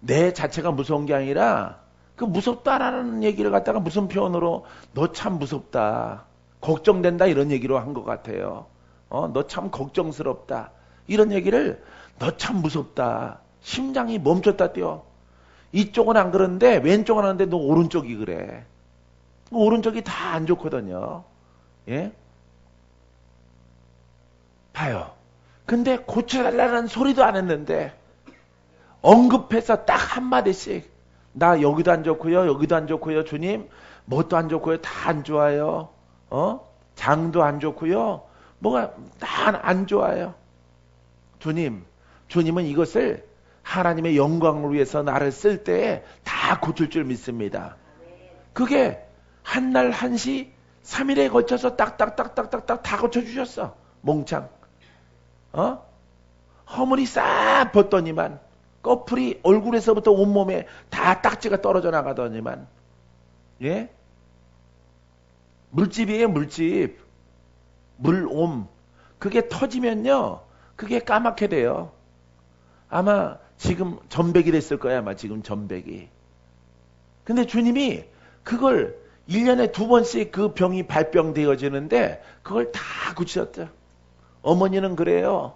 내 자체가 무서운 게 아니라 그 무섭다라는 얘기를 갖다가 무슨 표현으로 너 참 무섭다, 걱정된다 이런 얘기로 한 것 같아요. 너 참 걱정스럽다 이런 얘기를, 너 참 무섭다, 심장이 멈췄다 뛰어. 이쪽은 안 그런데 왼쪽은 하는데 너 오른쪽이 그래. 오른쪽이 다 안 좋거든요. 예? 봐요. 근데 고쳐달라는 소리도 안 했는데 언급해서 딱 한마디씩, 나 여기도 안 좋고요, 여기도 안 좋고요, 주님 뭣도 안 좋고요, 다 안 좋아요. 장도 안 좋고요. 뭐가 다 안 좋아요. 주님은 이것을 하나님의 영광을 위해서 나를 쓸 때에 다 고칠 줄 믿습니다. 그게 한날 한시 3일에 걸쳐서 딱딱딱딱딱딱 다 고쳐주셨어. 몽창. 허물이 싹 벗더니만, 꺼풀이 얼굴에서부터 온몸에 다 딱지가 떨어져 나가더니만, 예? 물집이에요, 물집. 물옴. 그게 터지면요, 그게 까맣게 돼요. 아마 지금 전백이 됐을 거야, 아마 지금 전백이. 근데 주님이 그걸 1년에 2번씩 그 병이 발병되어지는데 그걸 다 고치셨죠. 어머니는 그래요.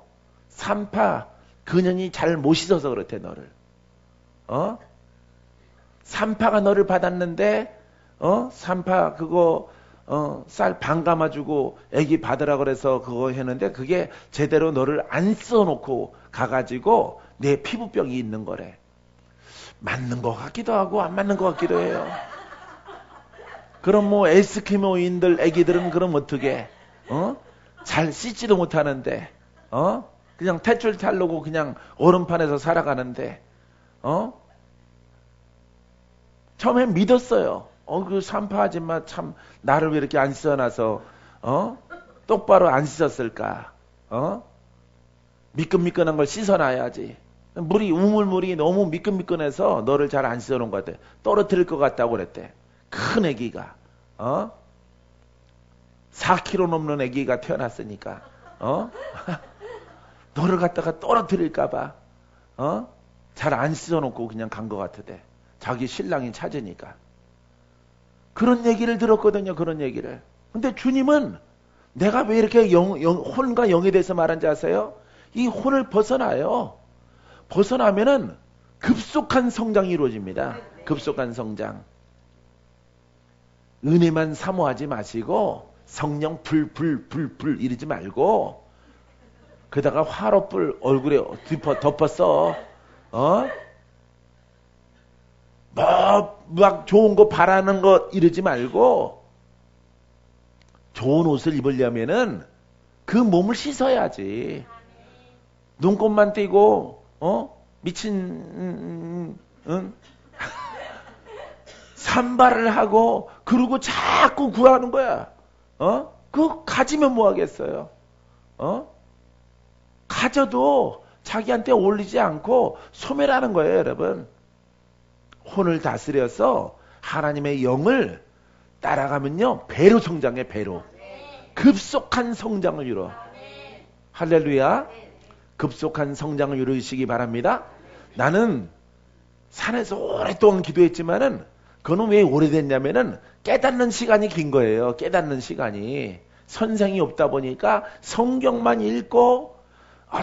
산파 그년이 잘 못 씻어서 그렇대, 너를. 산파가 너를 받았는데, 산파 그거, 쌀 반 감아주고 애기 받으라 그래서 그거 했는데 그게 제대로 너를 안 써놓고 가가지고 내 피부병이 있는 거래. 맞는 것 같기도 하고 안 맞는 것 같기도 해요. 그럼 뭐 에스키모인들 애기들은 그럼 어떻게? 잘 씻지도 못하는데, 그냥 탯줄 타려고 그냥 얼음판에서 살아가는데, 처음에 믿었어요. 그 산파 아줌마 참 나를 왜 이렇게 안 씻어놔서 똑바로 안 씻었을까? 미끈미끈한 걸 씻어놔야지. 물이 우물물이 너무 미끈미끈해서 너를 잘 안 씻어놓은 것 같아. 떨어뜨릴 것 같다고 그랬대. 큰 애기가 4kg 넘는 애기가 태어났으니까 너를 갖다가 떨어뜨릴까봐 잘 안 씻어놓고 그냥 간 것 같으대. 자기 신랑이 찾으니까. 그런 얘기를 들었거든요. 그런 얘기를. 근데 주님은 내가 왜 이렇게 혼과 영에 대해서 말한지 아세요? 이 혼을 벗어나요. 벗어나면은 급속한 성장이 이루어집니다. 급속한 성장. 은혜만 사모하지 마시고 성령 불 이러지 말고 그다가 화로불 얼굴에 덮었어. 막 좋은 거 바라는 거 이러지 말고 좋은 옷을 입으려면은 그 몸을 씻어야지. 눈곱만 띄고 미친 산발을 하고 그러고 자꾸 구하는 거야. 그거 가지면 뭐 하겠어요? 가져도 자기한테 올리지 않고 소멸하는 거예요, 여러분. 혼을 다스려서 하나님의 영을 따라가면요, 배로 성장해, 배로. 급속한 성장을 이뤄. 할렐루야. 급속한 성장을 이루시기 바랍니다. 나는 산에서 오랫동안 기도했지만은 그거는 왜 오래됐냐면은 깨닫는 시간이 긴 거예요. 깨닫는 시간이. 선생이 없다 보니까 성경만 읽고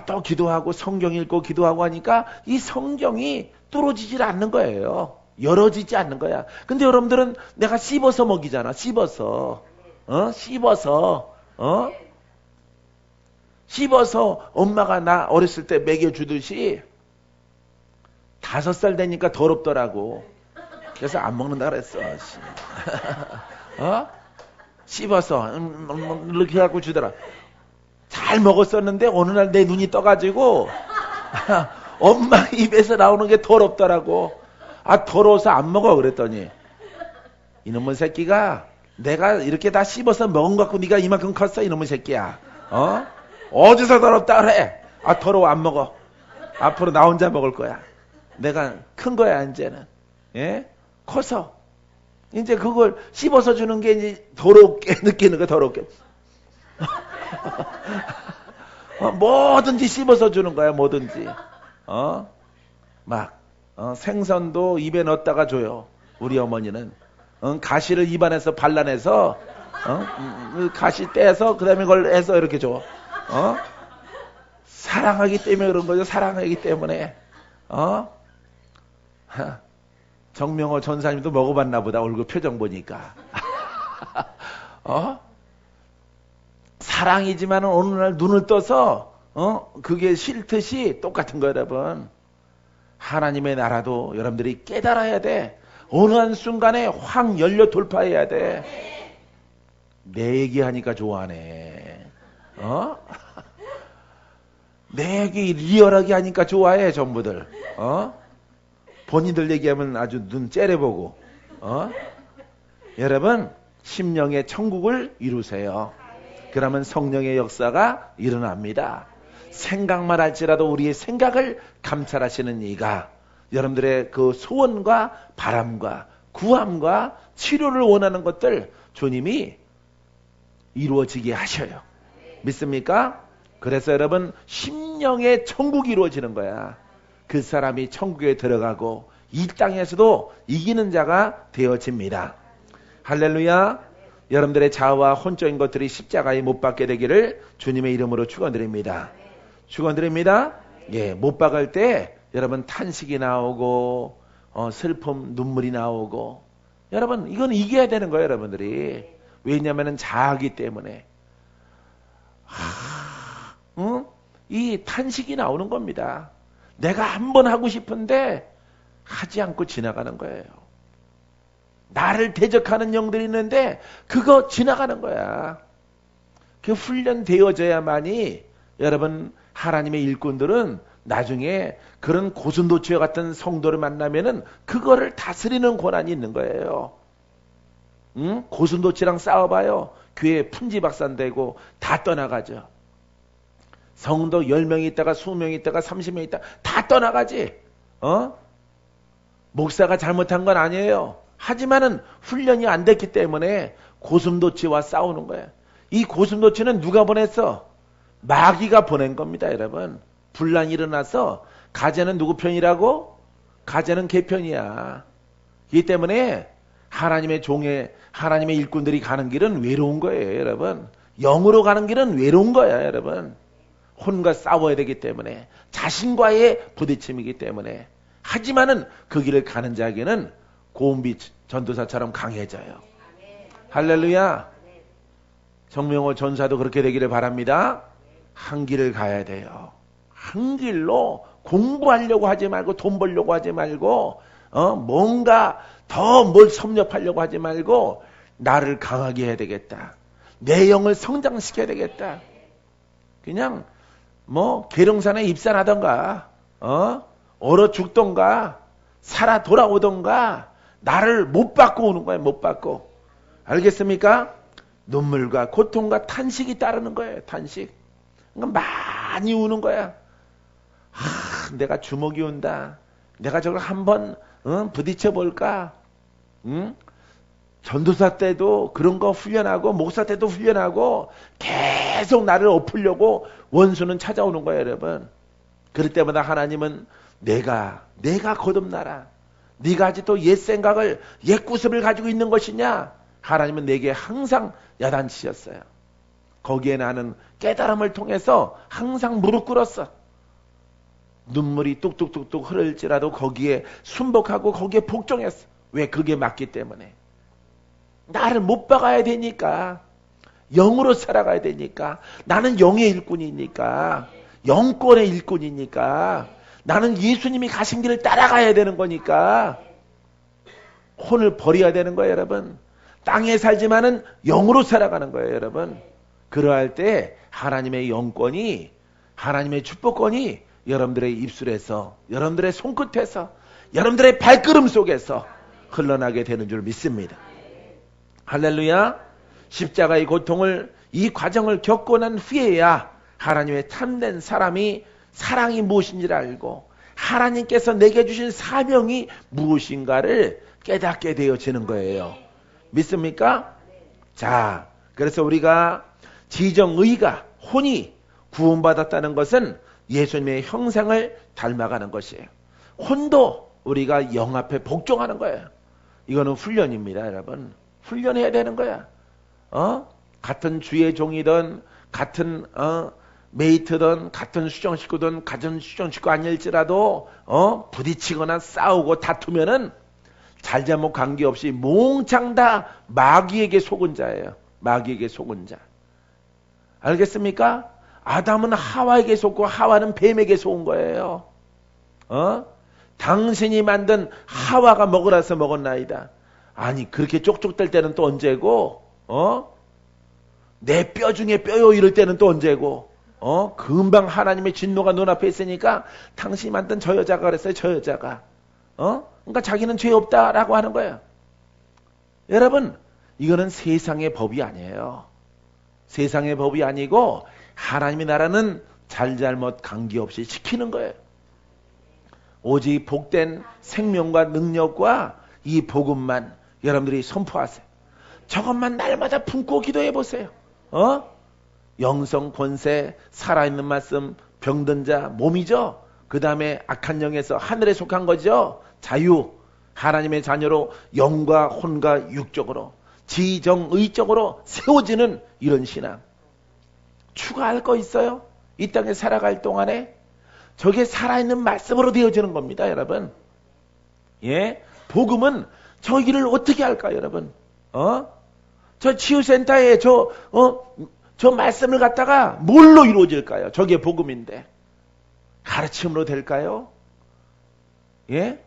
또 기도하고 성경 읽고 기도하고 하니까 이 성경이 뚫어지질 않는 거예요. 열어지지 않는 거야. 근데 여러분들은 내가 씹어서 먹이잖아. 씹어서. 씹어서 엄마가 나 어렸을 때 먹여주듯이 5살 되니까 더럽더라고. 그래서 안 먹는다 그랬어. 씹어서 이렇게 해갖고 주더라. 잘 먹었었는데 어느 날 내 눈이 떠가지고 엄마 입에서 나오는 게 더럽더라고. 더러워서 안 먹어 그랬더니 이놈의 새끼가 내가 이렇게 다 씹어서 먹은 것 같고 네가 이만큼 컸어 이놈의 새끼야. 어디서 더럽다 그래. 더러워 안 먹어. 앞으로 나 혼자 먹을 거야. 내가 큰 거야 이제는. 예? 커서 이제 그걸 씹어서 주는 게 이제 더럽게 느끼는 거 더럽게. 뭐든지 씹어서 주는 거야 뭐든지. 생선도 입에 넣었다가 줘요. 우리 어머니는 가시를 입안에서 발라내서 그 가시 떼서 그 다음에 그걸 해서 이렇게 줘. 사랑하기 때문에 그런 거죠. 사랑하기 때문에. 정명호 전사님도 먹어봤나 보다. 얼굴 표정 보니까. 사랑이지만 어느 날 눈을 떠서 그게 싫듯이 똑같은 거예요, 여러분. 하나님의 나라도 여러분들이 깨달아야 돼. 어느 한순간에 확 열려 돌파해야 돼. 내 얘기하니까 좋아하네. 어? 내 얘기 리얼하게 하니까 좋아해, 전부들. 본인들 얘기하면 아주 눈 째려보고. 여러분, 심령의 천국을 이루세요. 그러면 성령의 역사가 일어납니다. 생각만 할지라도 우리의 생각을 감찰하시는 이가 여러분들의 그 소원과 바람과 구함과 치료를 원하는 것들 주님이 이루어지게 하셔요. 믿습니까? 그래서 여러분, 심령의 천국이 이루어지는 거야. 그 사람이 천국에 들어가고 이 땅에서도 이기는 자가 되어집니다. 할렐루야. 여러분들의 자아와 혼적인 것들이 십자가에 못 박게 되기를 주님의 이름으로 축원드립니다. 축원드립니다. 예, 못 박을 때 여러분 탄식이 나오고 슬픔, 눈물이 나오고, 여러분 이건 이겨야 되는 거예요, 여러분들이. 왜냐하면 자아기 때문에. 이 탄식이 나오는 겁니다. 내가 한번 하고 싶은데 하지 않고 지나가는 거예요. 나를 대적하는 영들이 있는데 그거 지나가는 거야. 그 훈련되어져야만이 여러분, 하나님의 일꾼들은 나중에 그런 고슴도치와 같은 성도를 만나면은 그거를 다스리는 권한이 있는 거예요. 고슴도치랑 싸워봐요. 교회 풍지박산되고 다 떠나가죠. 성도 10명이 있다가 20명이 있다가 30명이 있다가 다 떠나가지. 목사가 잘못한 건 아니에요. 하지만은 훈련이 안 됐기 때문에 고슴도치와 싸우는 거야. 이 고슴도치는 누가 보냈어? 마귀가 보낸 겁니다, 여러분. 분란이 일어나서 가재는 누구 편이라고? 가재는 개 편이야. 이 때문에 하나님의 일꾼들이 가는 길은 외로운 거예요, 여러분. 영으로 가는 길은 외로운 거야, 여러분. 혼과 싸워야 되기 때문에, 자신과의 부딪힘이기 때문에. 하지만은 그 길을 가는 자에게는 고운비 전도사처럼 강해져요. 할렐루야. 정명호 전사도 그렇게 되기를 바랍니다. 한 길을 가야 돼요. 한 길로 공부하려고 하지 말고, 돈 벌려고 하지 말고, 뭔가 더 뭘 섭렵하려고 하지 말고, 나를 강하게 해야 되겠다. 내 영을 성장시켜야 되겠다. 그냥 계룡산에 입산하던가, 얼어 죽던가, 살아 돌아오던가, 나를 못 받고 오는 거예요. 못 받고. 알겠습니까? 눈물과 고통과 탄식이 따르는 거예요. 탄식. 그러니까 많이 우는 거야. 내가 주먹이 온다. 내가 저걸 한번 부딪혀 볼까? 전도사 때도 그런 거 훈련하고, 목사 때도 훈련하고, 계속 나를 엎으려고 원수는 찾아오는 거예요, 여러분. 그럴 때마다 하나님은 내가 거듭나라. 네가 아직도 옛 생각을, 옛 구습을 가지고 있는 것이냐? 하나님은 내게 항상 야단치셨어요. 거기에 나는 깨달음을 통해서 항상 무릎 꿇었어. 눈물이 뚝뚝뚝뚝 흐를지라도 거기에 순복하고 거기에 복종했어. 왜? 그게 맞기 때문에. 나를 못 박아야 되니까. 영으로 살아가야 되니까. 나는 영의 일꾼이니까. 영권의 일꾼이니까. 나는 예수님이 가신 길을 따라가야 되는 거니까. 혼을 버려야 되는 거예요, 여러분. 땅에 살지만은 영으로 살아가는 거예요, 여러분. 그러할 때 하나님의 영권이, 하나님의 축복권이 여러분들의 입술에서, 여러분들의 손끝에서, 여러분들의 발걸음 속에서 흘러나게 되는 줄 믿습니다. 할렐루야. 십자가의 고통을, 이 과정을 겪고 난 후에야 하나님의 참된 사람이 사랑이 무엇인지를 알고 하나님께서 내게 주신 사명이 무엇인가를 깨닫게 되어지는 거예요. 믿습니까? 자, 그래서 우리가 지정의가, 혼이 구원받았다는 것은 예수님의 형상을 닮아가는 것이에요. 혼도 우리가 영 앞에 복종하는 거예요. 이거는 훈련입니다, 여러분. 훈련해야 되는 거야. 같은 주의 종이든, 같은 메이트든, 같은 수정식구든, 같은 수정식구 아닐지라도 부딪히거나 싸우고 다투면은 잘잘못 관계없이 몽창 다 마귀에게 속은 자예요. 마귀에게 속은 자. 알겠습니까? 아담은 하와에게 속고 하와는 뱀에게 속은 거예요. 당신이 만든 하와가 먹으라서 먹었나이다. 아니, 그렇게 쪽쪽될 때는 또 언제고? 내 뼈 중에 뼈요 이럴 때는 또 언제고 금방 하나님의 진노가 눈앞에 있으니까 당신이 만든 저 여자가 그랬어요. 저 여자가 그러니까 자기는 죄 없다라고 하는 거예요. 여러분 이거는 세상의 법이 아니에요. 세상의 법이 아니고 하나님의 나라는 잘잘못 관계없이 지키는 거예요. 오직 복된 생명과 능력과 이 복음만 여러분들이 선포하세요. 저것만 날마다 품고 기도해 보세요. 영성, 권세, 살아있는 말씀, 병든 자, 몸이죠. 그 다음에 악한 영에서 하늘에 속한 거죠. 자유, 하나님의 자녀로 영과 혼과 육적으로 지정의적으로 세워지는 이런 신앙. 추가할 거 있어요? 이 땅에 살아갈 동안에 저게 살아있는 말씀으로 되어지는 겁니다, 여러분. 예, 복음은 저 일을 어떻게 할까요, 여러분? 저 치유센터에 저 말씀을 갖다가 뭘로 이루어질까요? 저게 복음인데. 가르침으로 될까요? 예?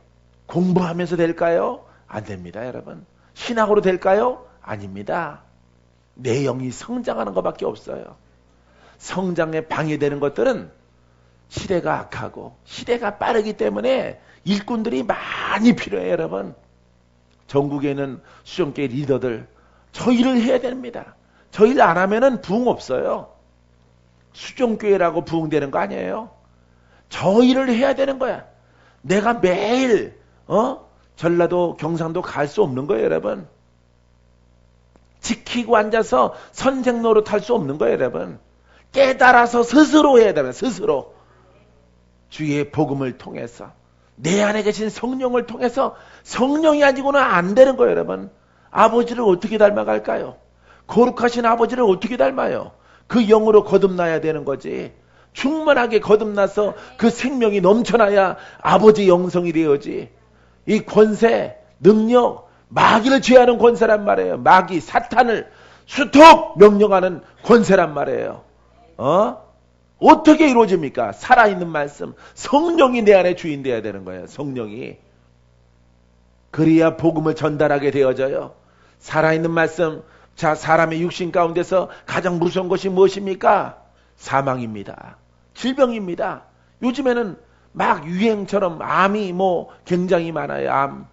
공부하면서 될까요? 안 됩니다, 여러분. 신학으로 될까요? 아닙니다. 내 영이 성장하는 것밖에 없어요. 성장에 방해되는 것들은 시대가 악하고 시대가 빠르기 때문에 일꾼들이 많이 필요해요, 여러분. 전국에는 수종교회 리더들 저 일을 해야 됩니다. 저 일 안 하면은 부흥 없어요. 수종교회라고 부흥되는 거 아니에요. 저 일을 해야 되는 거야. 내가 매일 전라도 경상도 갈 수 없는 거예요, 여러분. 지키고 앉아서 선생 노릇 할 수 없는 거예요, 여러분. 깨달아서 스스로 해야 되는 스스로. 주의 복음을 통해서 내 안에 계신 성령을 통해서 성령이 아니고는 안 되는 거예요, 여러분. 아버지를 어떻게 닮아갈까요? 거룩하신 아버지를 어떻게 닮아요? 그 영으로 거듭나야 되는 거지. 충만하게 거듭나서 그 생명이 넘쳐나야 아버지 영성이 되어지. 이 권세, 능력, 마귀를 제하는 권세란 말이에요. 마귀, 사탄을 수톡 명령하는 권세란 말이에요. 어떻게 이루어집니까? 살아있는 말씀, 성령이 내 안에 주인 되어야 되는 거예요. 성령이. 그래야 복음을 전달하게 되어져요. 살아있는 말씀, 자, 사람의 육신 가운데서 가장 무서운 것이 무엇입니까? 사망입니다. 질병입니다. 요즘에는 막 유행처럼 암이 굉장히 많아요. 암.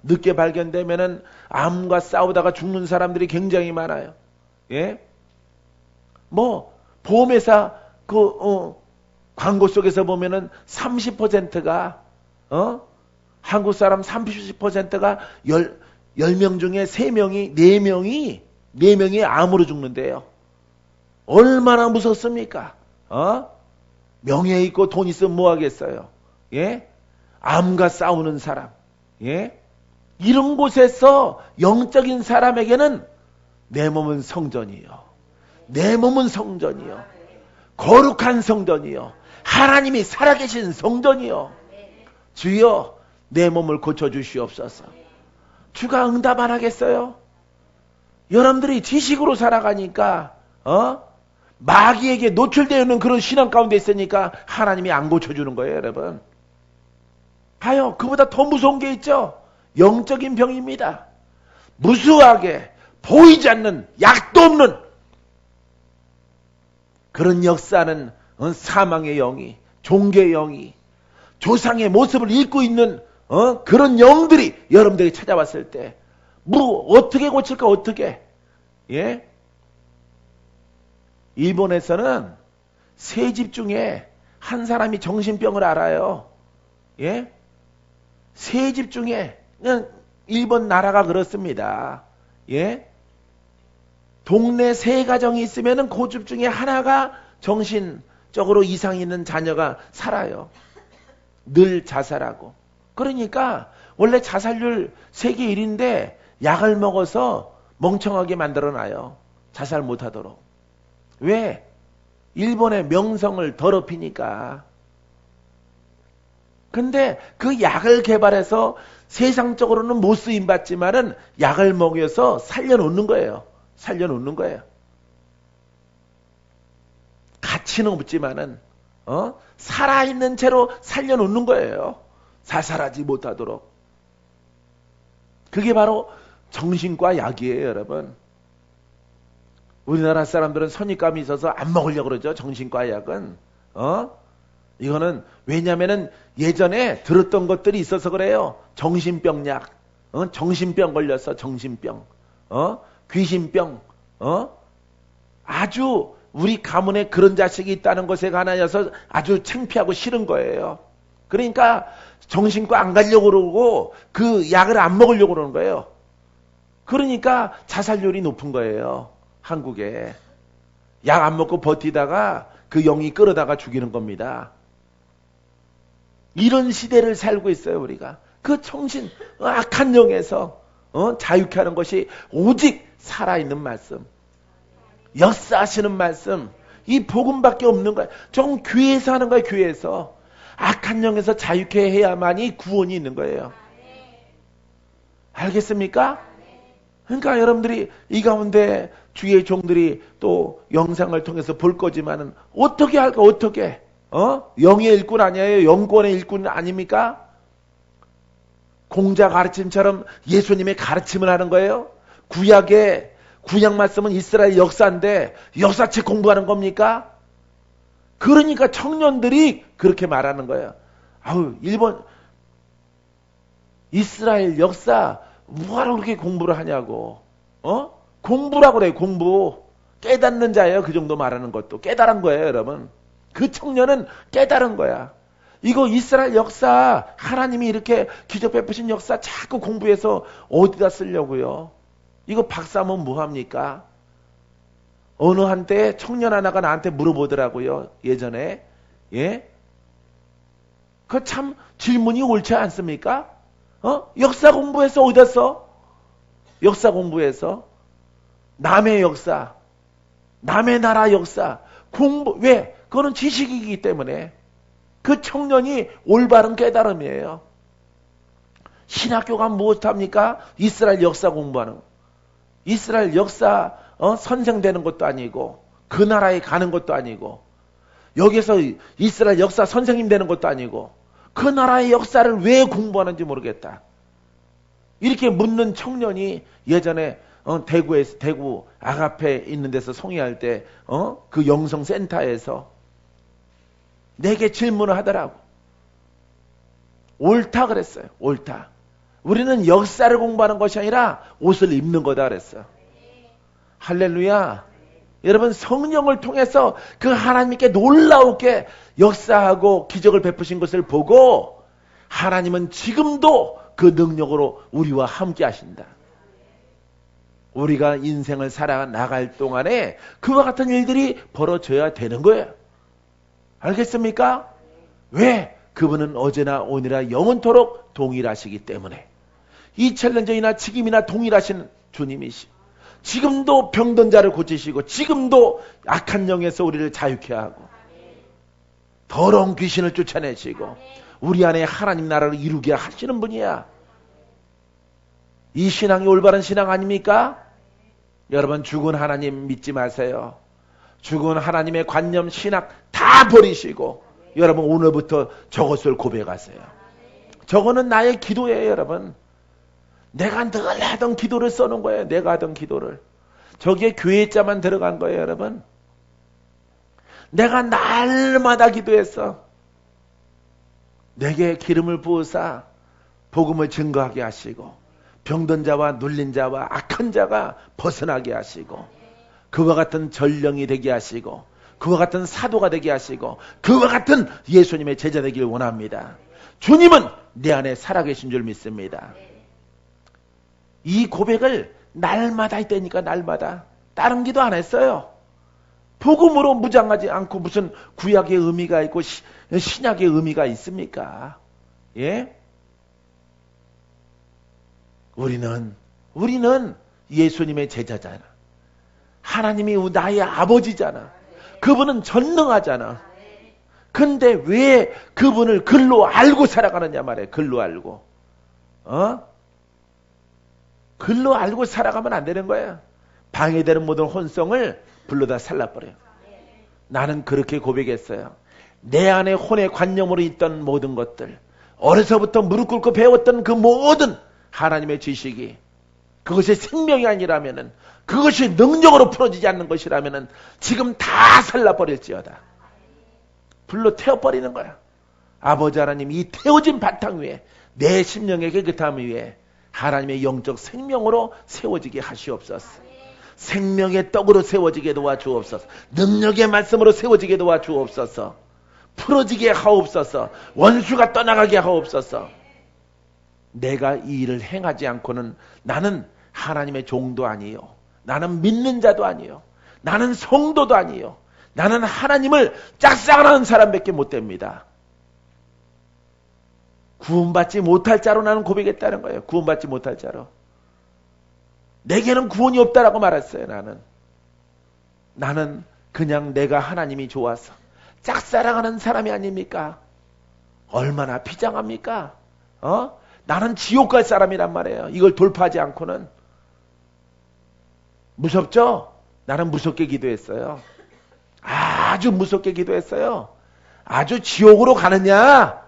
늦게 발견되면은 암과 싸우다가 죽는 사람들이 굉장히 많아요. 예? 보험회사 광고 속에서 보면은 30%가 한국 사람 30%가 10명 중에 3명이 4명이 암으로 죽는데요. 얼마나 무섭습니까? 명예 있고 돈 있으면 뭐 하겠어요? 예? 암과 싸우는 사람. 예? 이런 곳에서 영적인 사람에게는 내 몸은 성전이요. 내 몸은 성전이요. 거룩한 성전이요. 하나님이 살아계신 성전이요. 주여 내 몸을 고쳐주시옵소서. 주가 응답 안 하겠어요? 여러분들이 지식으로 살아가니까 마귀에게 노출되어 있는 그런 신앙 가운데 있으니까 하나님이 안 고쳐주는 거예요, 여러분. 봐요. 그보다 더 무서운 게 있죠. 영적인 병입니다. 무수하게 보이지 않는 약도 없는 그런 역사는 사망의 영이, 종교의 영이, 조상의 모습을 읽고 있는 그런 영들이 여러분들에게 찾아왔을 때 어떻게 고칠까? 어떻게? 예? 일본에서는 3집 중에 한 사람이 정신병을 알아요. 예? 3집 중에 그냥 일본 나라가 그렇습니다. 예? 동네 3가정이 있으면은 그 집 중에 하나가 정신적으로 이상 있는 자녀가 살아요. 늘 자살하고. 그러니까 원래 자살률 세계 1위인데 약을 먹어서 멍청하게 만들어놔요. 자살 못하도록. 왜? 일본의 명성을 더럽히니까. 근데 그 약을 개발해서 세상적으로는 못 쓰임받지만은 약을 먹여서 살려놓는 거예요. 살려놓는 거예요. 가치는 없지만은 살아있는 채로 살려놓는 거예요. 자살하지 못하도록. 그게 바로 정신과 약이에요, 여러분. 우리나라 사람들은 선입감이 있어서 안 먹으려고 그러죠. 정신과 약은. 이거는 왜냐면은 예전에 들었던 것들이 있어서 그래요. 정신병 약. 정신병 걸렸어. 정신병. 귀신병. 아주 우리 가문에 그런 자식이 있다는 것에 관하여서 아주 창피하고 싫은 거예요. 그러니까 정신과 안 가려고 그러고 그 약을 안 먹으려고 그러는 거예요. 그러니까 자살률이 높은 거예요. 한국에. 약 안 먹고 버티다가 그 영이 끌어다가 죽이는 겁니다. 이런 시대를 살고 있어요, 우리가. 그 정신, 악한 영에서 자유케 하는 것이 오직 살아있는 말씀. 역사하시는 말씀. 이 복음밖에 없는 거야. 정 교회에서 하는 거야, 교회에서. 악한 영에서 자유케 해야만이 구원이 있는 거예요. 알겠습니까? 그러니까 여러분들이 이 가운데 주의 종들이 또 영상을 통해서 볼 거지만은 어떻게 할까, 어떻게? 영의 일꾼 아니에요? 영권의 일꾼 아닙니까? 공자 가르침처럼 예수님의 가르침을 하는 거예요? 구약 말씀은 이스라엘 역사인데 역사책 공부하는 겁니까? 그러니까 청년들이 그렇게 말하는 거예요. 일본 이스라엘 역사 뭐하러 그렇게 공부를 하냐고. 공부라고 그래, 공부. 깨닫는 자예요. 그 정도 말하는 것도 깨달은 거예요, 여러분. 그 청년은 깨달은 거야. 이거 이스라엘 역사, 하나님이 이렇게 기적 베푸신 역사 자꾸 공부해서 어디다 쓰려고요? 이거 박사하면 뭐합니까? 어느 한때 청년 하나가 나한테 물어보더라고요. 예전에. 예? 그 참 질문이 옳지 않습니까? 역사 공부해서 어디다 써? 역사 공부해서 남의 역사, 남의 나라 역사 왜? 그거는 지식이기 때문에 그 청년이 올바른 깨달음이에요. 신학교가 무엇합니까? 이스라엘 역사 공부하는, 이스라엘 역사 선생되는 것도 아니고 그 나라에 가는 것도 아니고 여기서 이스라엘 역사 선생님 되는 것도 아니고 그 나라의 역사를 왜 공부하는지 모르겠다. 이렇게 묻는 청년이 예전에 대구 아가페 있는 데서 송해할 때 그 영성센터에서 내게 질문을 하더라고. 옳다 그랬어요. 옳다. 우리는 역사를 공부하는 것이 아니라 옷을 입는 거다 그랬어요. 할렐루야. 여러분, 성령을 통해서 그 하나님께 놀라우게 역사하고 기적을 베푸신 것을 보고 하나님은 지금도 그 능력으로 우리와 함께 하신다. 우리가 인생을 살아나갈 동안에 그와 같은 일들이 벌어져야 되는 거예요. 알겠습니까? 왜? 그분은 어제나 오늘이나 영원토록 동일하시기 때문에. 2000년 전이나 지금이나 동일하신 주님이시. 지금도 병든 자를 고치시고 지금도 악한 영에서 우리를 자유케 하고 더러운 귀신을 쫓아내시고 우리 안에 하나님 나라를 이루게 하시는 분이야. 이 신앙이 올바른 신앙 아닙니까? 여러분, 죽은 하나님 믿지 마세요. 죽은 하나님의 관념, 신학 다 버리시고 여러분 오늘부터 저것을 고백하세요. 저거는 나의 기도예요, 여러분. 내가 늘 하던 기도를 써놓은 거예요. 내가 하던 기도를. 저기에 교회자만 들어간 거예요, 여러분. 내가 날마다 기도했어. 내게 기름을 부으사 복음을 증거하게 하시고 병든 자와 눌린 자와 악한 자가 벗어나게 하시고 그와 같은 전령이 되게 하시고 그와 같은 사도가 되게 하시고 그와 같은 예수님의 제자 되길 원합니다. 주님은 내 안에 살아계신 줄 믿습니다. 이 고백을 날마다 했다니까, 날마다. 다른 기도 안 했어요. 복음으로 무장하지 않고 무슨 구약의 의미가 있고 신약의 의미가 있습니까? 예? 우리는 예수님의 제자잖아. 하나님이 나의 아버지잖아. 그분은 전능하잖아. 근데 왜 그분을 글로 알고 살아가느냐 말이에요. 글로 알고. 글로 알고 살아가면 안 되는 거야. 방해되는 모든 혼성을 불러다 살라버려요. 나는 그렇게 고백했어요. 내 안에 혼의 관념으로 있던 모든 것들, 어려서부터 무릎 꿇고 배웠던 그 모든 하나님의 지식이 그것이 생명이 아니라면은, 그것이 능력으로 풀어지지 않는 것이라면은 지금 다 살라버릴지어다. 불로 태워버리는 거야. 아버지 하나님, 이 태워진 바탕 위에 내 심령의 깨끗함 위에 하나님의 영적 생명으로 세워지게 하시옵소서. 생명의 떡으로 세워지게 도와주옵소서. 능력의 말씀으로 세워지게 도와주옵소서. 풀어지게 하옵소서. 원수가 떠나가게 하옵소서. 내가 이 일을 행하지 않고는 나는 하나님의 종도 아니요, 나는 믿는 자도 아니요, 나는 성도도 아니요, 나는 하나님을 짝사랑하는 사람밖에 못 됩니다. 구원받지 못할 자로 나는 고백했다는 거예요. 구원받지 못할 자로. 내게는 구원이 없다라고 말했어요. 나는 그냥 내가 하나님이 좋아서 짝사랑하는 사람이 아닙니까? 얼마나 비장합니까? 나는 지옥 갈 사람이란 말이에요. 이걸 돌파하지 않고는. 무섭죠? 나는 무섭게 기도했어요. 아주 무섭게 기도했어요. 아주 지옥으로 가느냐,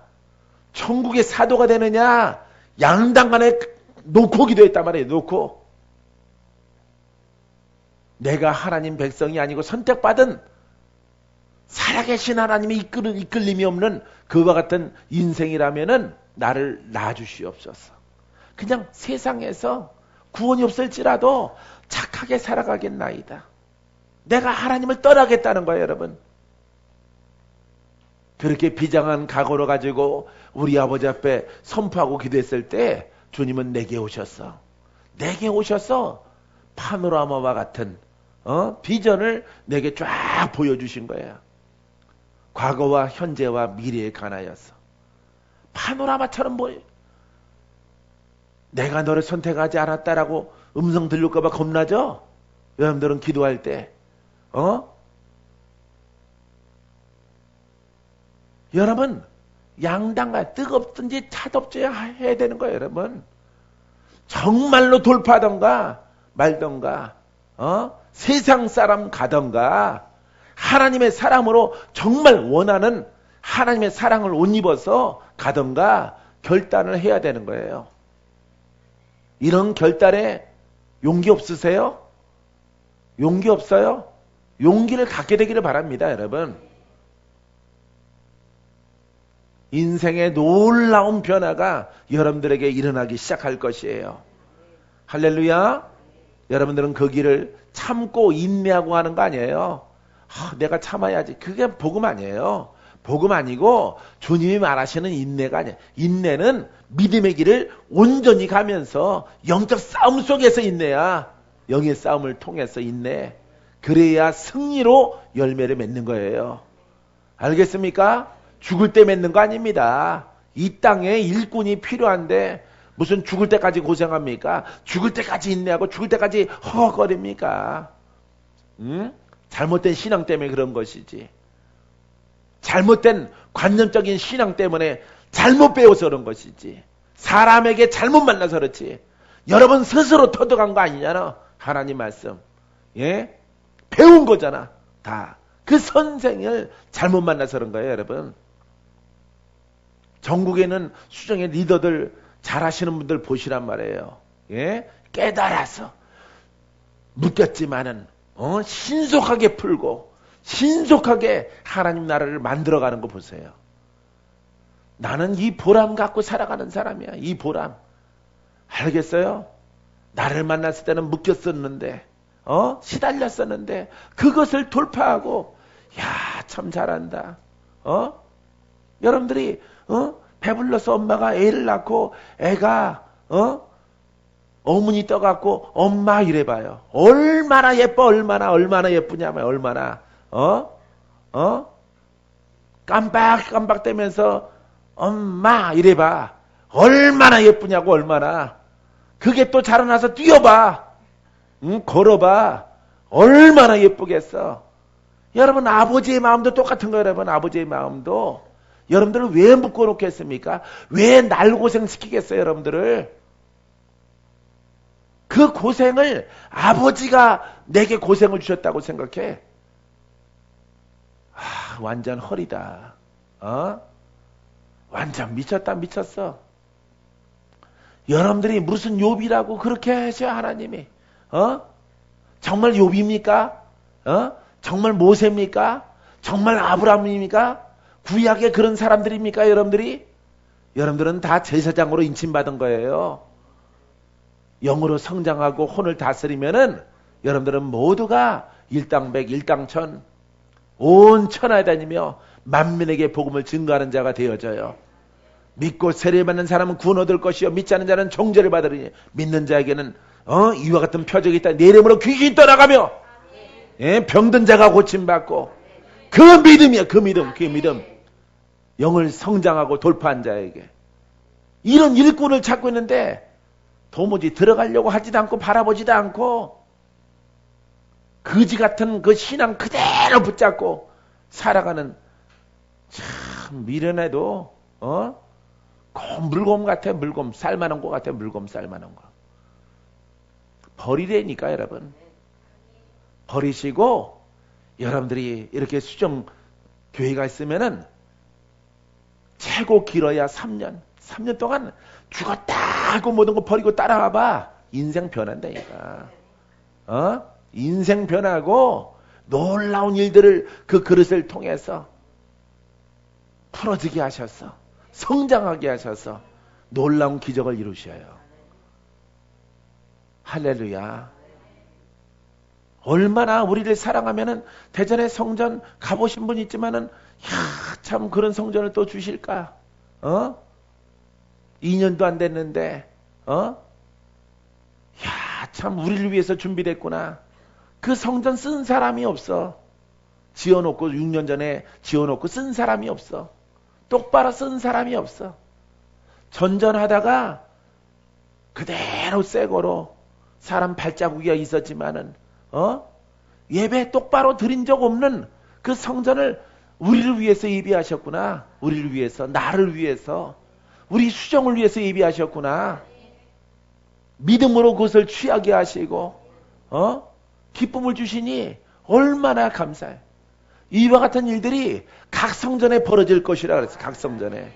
천국의 사도가 되느냐, 양당간에 놓고 기도했단 말이에요. 놓고. 내가 하나님 백성이 아니고 선택받은 살아계신 하나님의 이끌림이 없는 그와 같은 인생이라면은 나를 놔주시옵소서. 그냥 세상에서 구원이 없을지라도 착하게 살아가겠나이다. 내가 하나님을 떠나겠다는 거예요, 여러분. 그렇게 비장한 각오로 가지고 우리 아버지 앞에 선포하고 기도했을 때 주님은 내게 오셨어. 내게 오셔서 파노라마와 같은 비전을 내게 쫙 보여주신 거예요. 과거와 현재와 미래에 관하여서 파노라마처럼 보여. 내가 너를 선택하지 않았다라고 음성 들릴까 봐 겁나죠? 여러분들은 기도할 때 여러분 양당과 뜨겁든지 차덥지 해야 되는 거예요. 여러분 정말로 돌파하던가 말던가 세상 사람 가던가 하나님의 사람으로 정말 원하는 하나님의 사랑을 옷 입어서 가던가 결단을 해야 되는 거예요. 이런 결단에 용기 없으세요? 용기 없어요? 용기를 갖게 되기를 바랍니다, 여러분. 인생의 놀라운 변화가 여러분들에게 일어나기 시작할 것이에요. 할렐루야. 여러분들은 그 길을 참고 인내하고 하는 거 아니에요. 내가 참아야지. 그게 복음 아니에요. 복음 아니고 주님이 말하시는 인내가 아니에요. 인내는 믿음의 길을 온전히 가면서 영적 싸움 속에서 인내야. 영의 싸움을 통해서 인내. 그래야 승리로 열매를 맺는 거예요. 알겠습니까? 죽을 때 맺는 거 아닙니다. 이 땅에 일꾼이 필요한데 무슨 죽을 때까지 고생합니까? 죽을 때까지 인내하고 죽을 때까지 허걱거립니까? 잘못된 신앙 때문에 그런 것이지. 잘못된 관념적인 신앙 때문에 잘못 배워서 그런 것이지. 사람에게 잘못 만나서 그렇지. 여러분 스스로 터득한 거 아니잖아. 하나님 말씀. 예? 배운 거잖아. 다. 그 선생을 잘못 만나서 그런 거예요, 여러분. 전국에는 수정의 리더들 잘하시는 분들 보시란 말이에요. 예? 깨달아서 묶였지만은 신속하게 풀고 신속하게 하나님 나라를 만들어가는 거 보세요. 나는 이 보람 갖고 살아가는 사람이야. 이 보람. 알겠어요? 나를 만났을 때는 묶였었는데 시달렸었는데 그것을 돌파하고 야, 참 잘한다. 여러분들이 배불러서 엄마가 애를 낳고 애가 어머니 떠갖고 엄마 이래봐요. 얼마나 예뻐, 얼마나 예쁘냐면 얼마나 깜빡깜빡대면서 엄마 이래봐. 얼마나 예쁘냐고. 얼마나. 그게 또 자라나서 뛰어봐. 걸어봐. 얼마나 예쁘겠어. 여러분 아버지의 마음도 똑같은 거예요. 여러분 아버지의 마음도. 여러분들을 왜 묶어놓겠습니까? 왜 날 고생시키겠어요, 여러분들을? 그 고생을 아버지가 내게 고생을 주셨다고 생각해. 완전 허리다. 완전 미쳤다, 미쳤어. 여러분들이 무슨 욥이라고 그렇게 하셔 하나님이? 정말 욥입니까? 정말 모세입니까? 정말 아브라함입니까? 구약의 그런 사람들입니까? 여러분들이? 여러분들은 다 제사장으로 인침받은 거예요. 영으로 성장하고 혼을 다스리면은 여러분들은 모두가 일당백, 일당천, 온 천하에 다니며 만민에게 복음을 증거하는 자가 되어져요. 믿고 세례받는 사람은 구원 얻을 것이요 믿지 않는 자는 정죄를 받으리니 믿는 자에게는 이와 같은 표적이 있다. 내 이름으로 귀신이 떠나가며 병든 자가 고침받고 그 믿음이야. 그 믿음. 영을 성장하고 돌파한 자에게. 이런 일꾼을 찾고 있는데 도무지 들어가려고 하지도 않고 바라보지도 않고 거지 같은 그 신앙 그대로 붙잡고 살아가는 참 미련해도 물곰 같아. 물곰 쌀만한 거 같아. 물곰 쌀만한 거. 버리라니까 여러분. 버리시고 여러분들이 이렇게 수정 교회가 있으면은 최고 길어야 3년. 3년 동안 죽었다 하고 모든 거 버리고 따라와봐. 인생 변한다니까. 인생 변하고 놀라운 일들을 그 그릇을 통해서 풀어지게 하셔서 성장하게 하셔서 놀라운 기적을 이루셔요. 할렐루야. 얼마나 우리를 사랑하면은 대전에 성전 가보신 분 있지만은 참 그런 성전을 또 주실까? 2년도 안 됐는데 참 우리를 위해서 준비됐구나. 그 성전 쓴 사람이 없어. 지어놓고 6년 전에 지어놓고 쓴 사람이 없어. 똑바로 쓴 사람이 없어. 전전하다가 그대로 새거로 사람 발자국이 있었지만은 예배 똑바로 드린 적 없는 그 성전을 우리를 위해서 예비하셨구나. 우리를 위해서, 나를 위해서, 우리 수정을 위해서 예비하셨구나. 믿음으로 그것을 취하게 하시고 기쁨을 주시니 얼마나 감사해. 이와 같은 일들이 각 성전에 벌어질 것이라 그랬어. 각 성전에.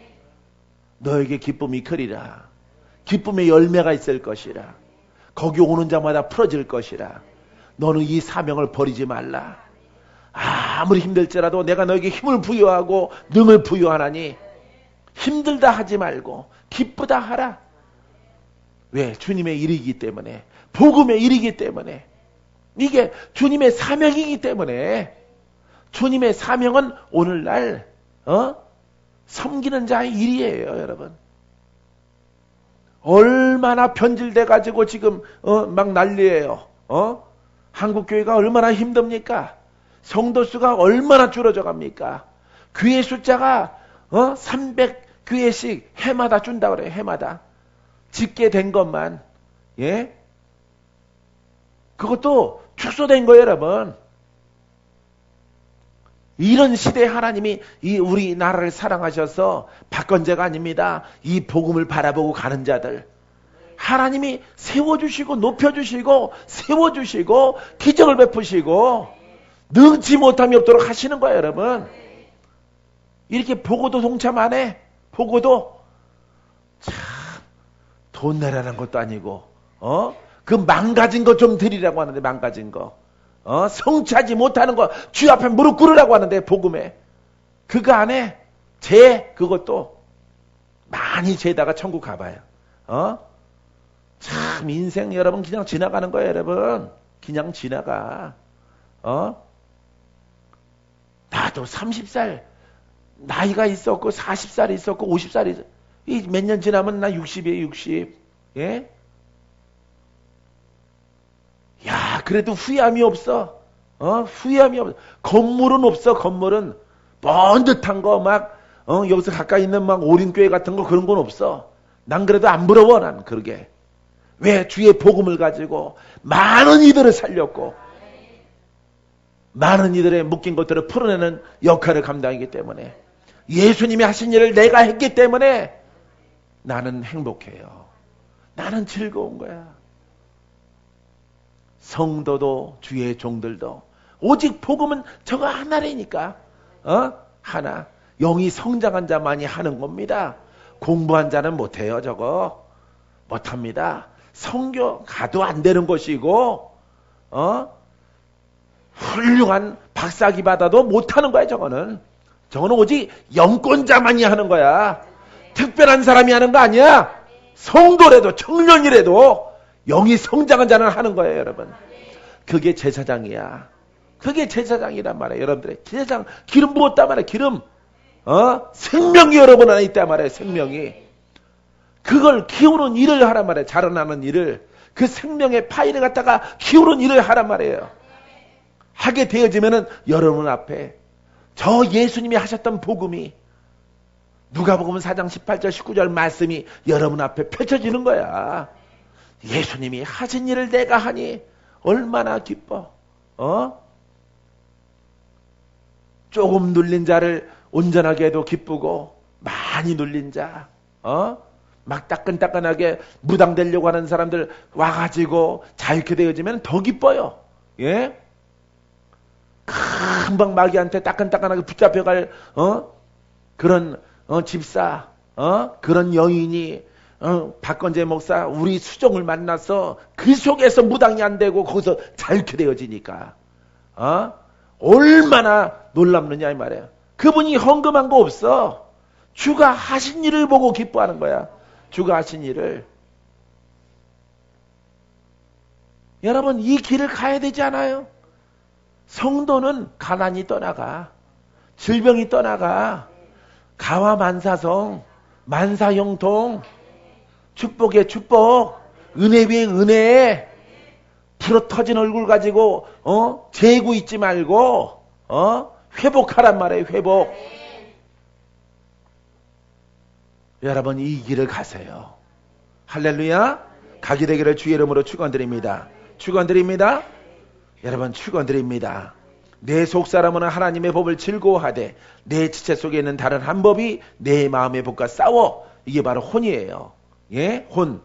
너에게 기쁨이 크리라. 기쁨의 열매가 있을 것이라. 거기 오는 자마다 풀어질 것이라. 너는 이 사명을 버리지 말라. 아무리 힘들지라도 내가 너에게 힘을 부여하고 능을 부여하나니 힘들다 하지 말고 기쁘다 하라. 왜? 주님의 일이기 때문에. 복음의 일이기 때문에. 이게 주님의 사명이기 때문에. 주님의 사명은 오늘날 섬기는 자의 일이에요. 여러분. 얼마나 변질돼 가지고 지금 막 난리예요. 한국교회가 얼마나 힘듭니까? 성도수가 얼마나 줄어져 갑니까? 교회 숫자가 300교회씩 해마다 준다 그래요. 해마다. 짓게 된 것만. 예? 그것도 축소된 거예요, 여러분. 이런 시대에 하나님이 이 우리나라를 사랑하셔서 박건제가 아닙니다. 이 복음을 바라보고 가는 자들. 하나님이 세워주시고 높여주시고 세워주시고 기적을 베푸시고 능치 못함이 없도록 하시는 거예요, 여러분. 이렇게 보고도 동참 안 해. 보고도 참 돈 내라는 것도 아니고 그 망가진 거 좀 드리라고 하는데 망가진 거 성취하지 못하는 거 주 앞에 무릎 꿇으라고 하는데 복음에 그거 안 해. 죄 그것도 많이 죄다가 천국 가봐요. 참 인생 여러분 그냥 지나가는 거예요, 여러분. 그냥 지나가. 나도 30살 나이가 있었고 40살이 있었고 50살이 있었고 몇 년 지나면 나 60이에요. 60. 예? 야, 그래도 후회함이 없어. 후회함이 없어. 건물은 없어. 건물은 번듯한 거 막 여기서 가까이 있는 막 오림교회 같은 거 그런 건 없어. 난 그래도 안 부러워. 난 그러게. 왜? 주의 복음을 가지고 많은 이들을 살렸고 많은 이들의 묶인 것들을 풀어내는 역할을 감당하기 때문에 예수님이 하신 일을 내가 했기 때문에 나는 행복해요. 나는 즐거운 거야. 성도도 주의 종들도 오직 복음은 저거 하나라니까. 하나. 영이 성장한 자만이 하는 겁니다. 공부한 자는 못해요. 저거. 못합니다. 성교 가도 안 되는 것이고 훌륭한 박사학위 받아도 못하는 거야. 저거는 오직 영권자만이 하는 거야. 특별한 사람이 하는 거 아니야. 성도라도 청년이라도 영이 성장한 자는 하는 거예요. 여러분, 그게 제사장이야. 그게 제사장이란 말이에요. 여러분들의 제사장 기름 부었단 말이에요. 기름 생명이 여러분 안에 있단 말이에요. 생명이 그걸 키우는 일을 하란 말이에요. 자라나는 일을, 그 생명의 파일을 갖다가 키우는 일을 하란 말이에요. 하게 되어지면은 여러분 앞에 저 예수님이 하셨던 복음이, 누가복음 4장 18절 19절 말씀이 여러분 앞에 펼쳐지는 거야. 예수님이 하신 일을 내가 하니 얼마나 기뻐. 조금 눌린 자를 온전하게 해도 기쁘고, 많이 눌린 자, 막 따끈따끈하게 무당되려고 하는 사람들 와가지고 자유케 되어지면 더 기뻐요. 예? 금방 마귀한테 따끈따끈하게 붙잡혀갈 그런 집사, 그런 여인이 박건재 목사 우리 수종을 만나서 그 속에서 무당이 안 되고 거기서 자유케 되어지니까 얼마나 놀랍느냐 이 말이에요. 그분이 헌금한 거 없어. 주가 하신 일을 보고 기뻐하는 거야. 주가 하신 일을. 여러분, 이 길을 가야 되지 않아요? 성도는 가난이 떠나가, 질병이 떠나가, 가와 만사성, 만사형통, 축복의 축복, 은혜 위에 은혜, 불어터진 얼굴 가지고 재고 있지 말고 회복하란 말이에요. 회복. 여러분, 이 길을 가세요. 할렐루야. 가게 되기를 주의 이름으로 축원드립니다. 축원드립니다. 여러분, 축원드립니다. 내 속사람은 하나님의 법을 즐거워하되 내 지체 속에 있는 다른 한 법이 내 마음의 법과 싸워. 이게 바로 혼이에요. 예? 혼.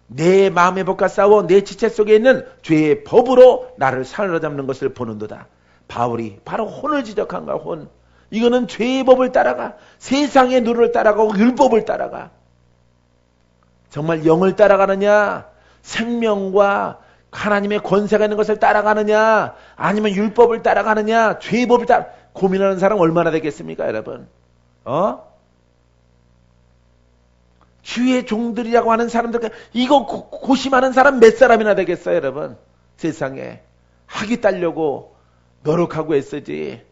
내 마음의 법과 싸워 내 지체 속에 있는 죄의 법으로 나를 사로잡는 것을 보는도다. 바울이 바로 혼을 지적한 거야. 혼. 이거는 죄의 법을 따라가, 세상의 누를 따라가고 율법을 따라가. 정말 영을 따라가느냐, 생명과 하나님의 권세가 있는 것을 따라가느냐, 아니면 율법을 따라가느냐, 죄의 법을 고민하는 사람 얼마나 되겠습니까, 여러분? 주의 종들이라고 하는 사람들, 이거 고심하는 사람 몇 사람이나 되겠어요, 여러분? 세상에 학위 따려고 노력하고 애쓰지.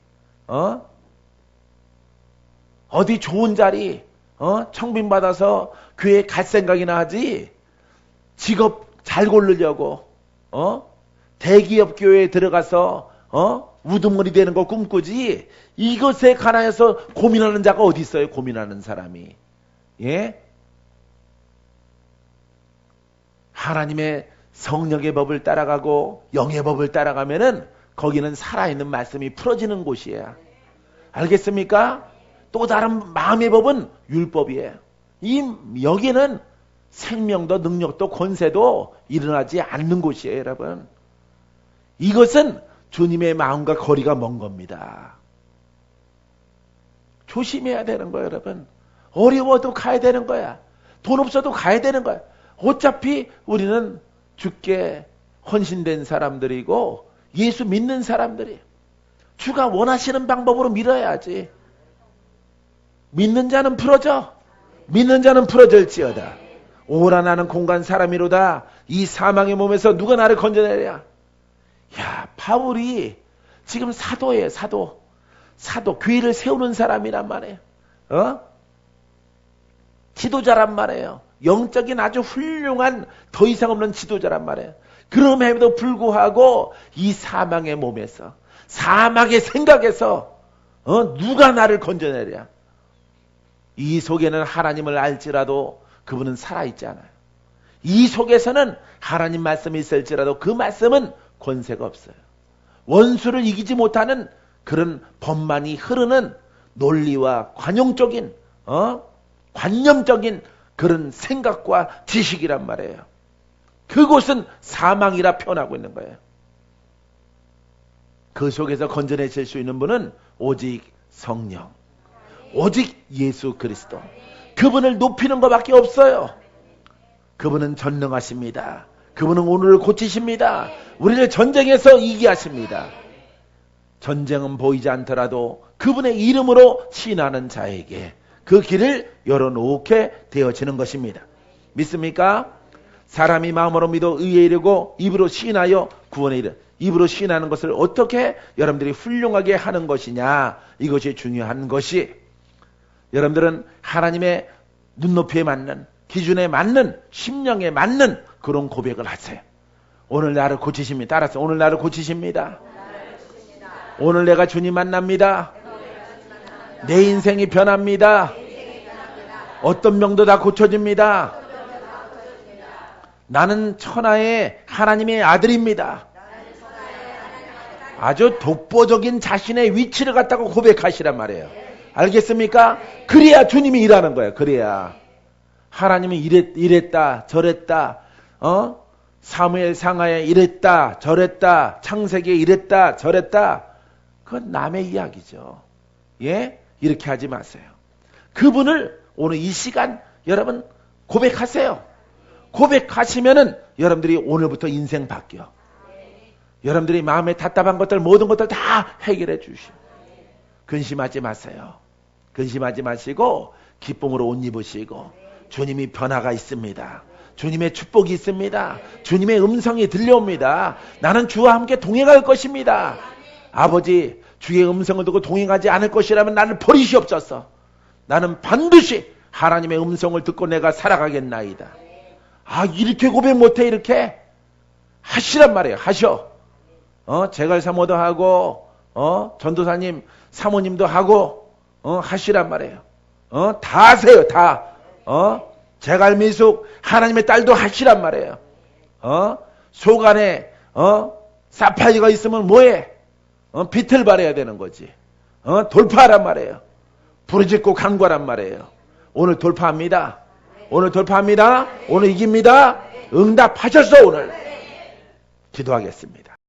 어디 좋은 자리 청빈 받아서 교회 갈 생각이나 하지. 직업 잘 고르려고 대기업 교회에 들어가서 우두머리 되는 거 꿈꾸지. 이것에 관하여서 고민하는 자가 어디 있어요? 고민하는 사람이. 예? 하나님의 성령의 법을 따라가고 영의 법을 따라가면은 거기는 살아있는 말씀이 풀어지는 곳이에요. 알겠습니까? 또 다른 마음의 법은 율법이에요. 여기는 생명도 능력도 권세도 일어나지 않는 곳이에요, 여러분. 이것은 주님의 마음과 거리가 먼 겁니다. 조심해야 되는 거예요, 여러분. 어려워도 가야 되는 거야. 돈 없어도 가야 되는 거야. 어차피 우리는 주께 헌신된 사람들이고 예수 믿는 사람들이에요. 주가 원하시는 방법으로 밀어야지. 믿는 자는 풀어져. 믿는 자는 풀어질지어다. 오라 나는 공간 사람이로다. 이 사망의 몸에서 누가 나를 건져내랴. 야, 바울이 지금 사도예요. 사도. 교회를 세우는 사람이란 말이에요. 지도자란 말이에요. 영적인 아주 훌륭한 더 이상 없는 지도자란 말이에요. 그럼에도 불구하고 이 사망의 몸에서, 사망의 생각에서 누가 나를 건져내랴. 이 속에는 하나님을 알지라도 그분은 살아있잖아요. 이 속에서는 하나님 말씀이 있을지라도 그 말씀은 권세가 없어요. 원수를 이기지 못하는 그런 법만이 흐르는 논리와 관용적인 관념적인 그런 생각과 지식이란 말이에요. 그곳은 사망이라 표현하고 있는 거예요. 그 속에서 건져내실 수 있는 분은 오직 성령, 오직 예수 그리스도. 그분을 높이는 것밖에 없어요. 그분은 전능하십니다. 그분은 오늘을 고치십니다. 우리를 전쟁에서 이기게 하십니다. 전쟁은 보이지 않더라도 그분의 이름으로 신하는 자에게 그 길을 열어놓게 되어지는 것입니다. 믿습니까? 사람이 마음으로 믿어 의에 이르고 입으로 시인하여 구원에 이르. 입으로 시인하는 것을 어떻게 여러분들이 훌륭하게 하는 것이냐, 이것이 중요한 것이, 여러분들은 하나님의 눈높이에 맞는, 기준에 맞는, 심령에 맞는 그런 고백을 하세요. 오늘 나를 고치십니다. 따라서 오늘 나를 고치십니다. 오늘 내가 주님 만납니다. 내 인생이 변합니다. 어떤 병도 다 고쳐집니다. 나는 천하의 하나님의 아들입니다. 아주 독보적인 자신의 위치를 갖다가 고백하시란 말이에요. 알겠습니까? 그래야 주님이 일하는 거예요. 그래야 하나님이 이랬다 저랬다, 사무엘 상하에 이랬다 저랬다, 창세기에 이랬다 저랬다, 그건 남의 이야기죠. 예? 이렇게 하지 마세요. 그분을 오늘 이 시간 여러분 고백하세요. 고백하시면은 여러분들이 오늘부터 인생 바뀌어. 여러분들이 마음에 답답한 것들, 모든 것들 다 해결해 주시오. 근심하지 마세요. 근심하지 마시고 기쁨으로 옷 입으시고, 주님이 변화가 있습니다. 주님의 축복이 있습니다. 주님의 음성이 들려옵니다. 나는 주와 함께 동행할 것입니다. 아버지, 주의 음성을 듣고 동행하지 않을 것이라면 나를 버리시옵소서. 나는 반드시 하나님의 음성을 듣고 내가 살아가겠나이다. 아, 이렇게 고백 못해? 이렇게 하시란 말이에요. 하셔. 제갈 사모도 하고, 전도사님 사모님도 하고, 하시란 말이에요. 다 하세요. 다. 제갈 미숙 하나님의 딸도 하시란 말이에요. 속 안에 사파이가 있으면 뭐해? 빛을 발해야 되는 거지. 돌파하란 말이에요. 부르짖고 간구하란 말이에요. 오늘 돌파합니다. 오늘 돌파합니다. 오늘 이깁니다. 응답하셨어. 오늘 기도하겠습니다.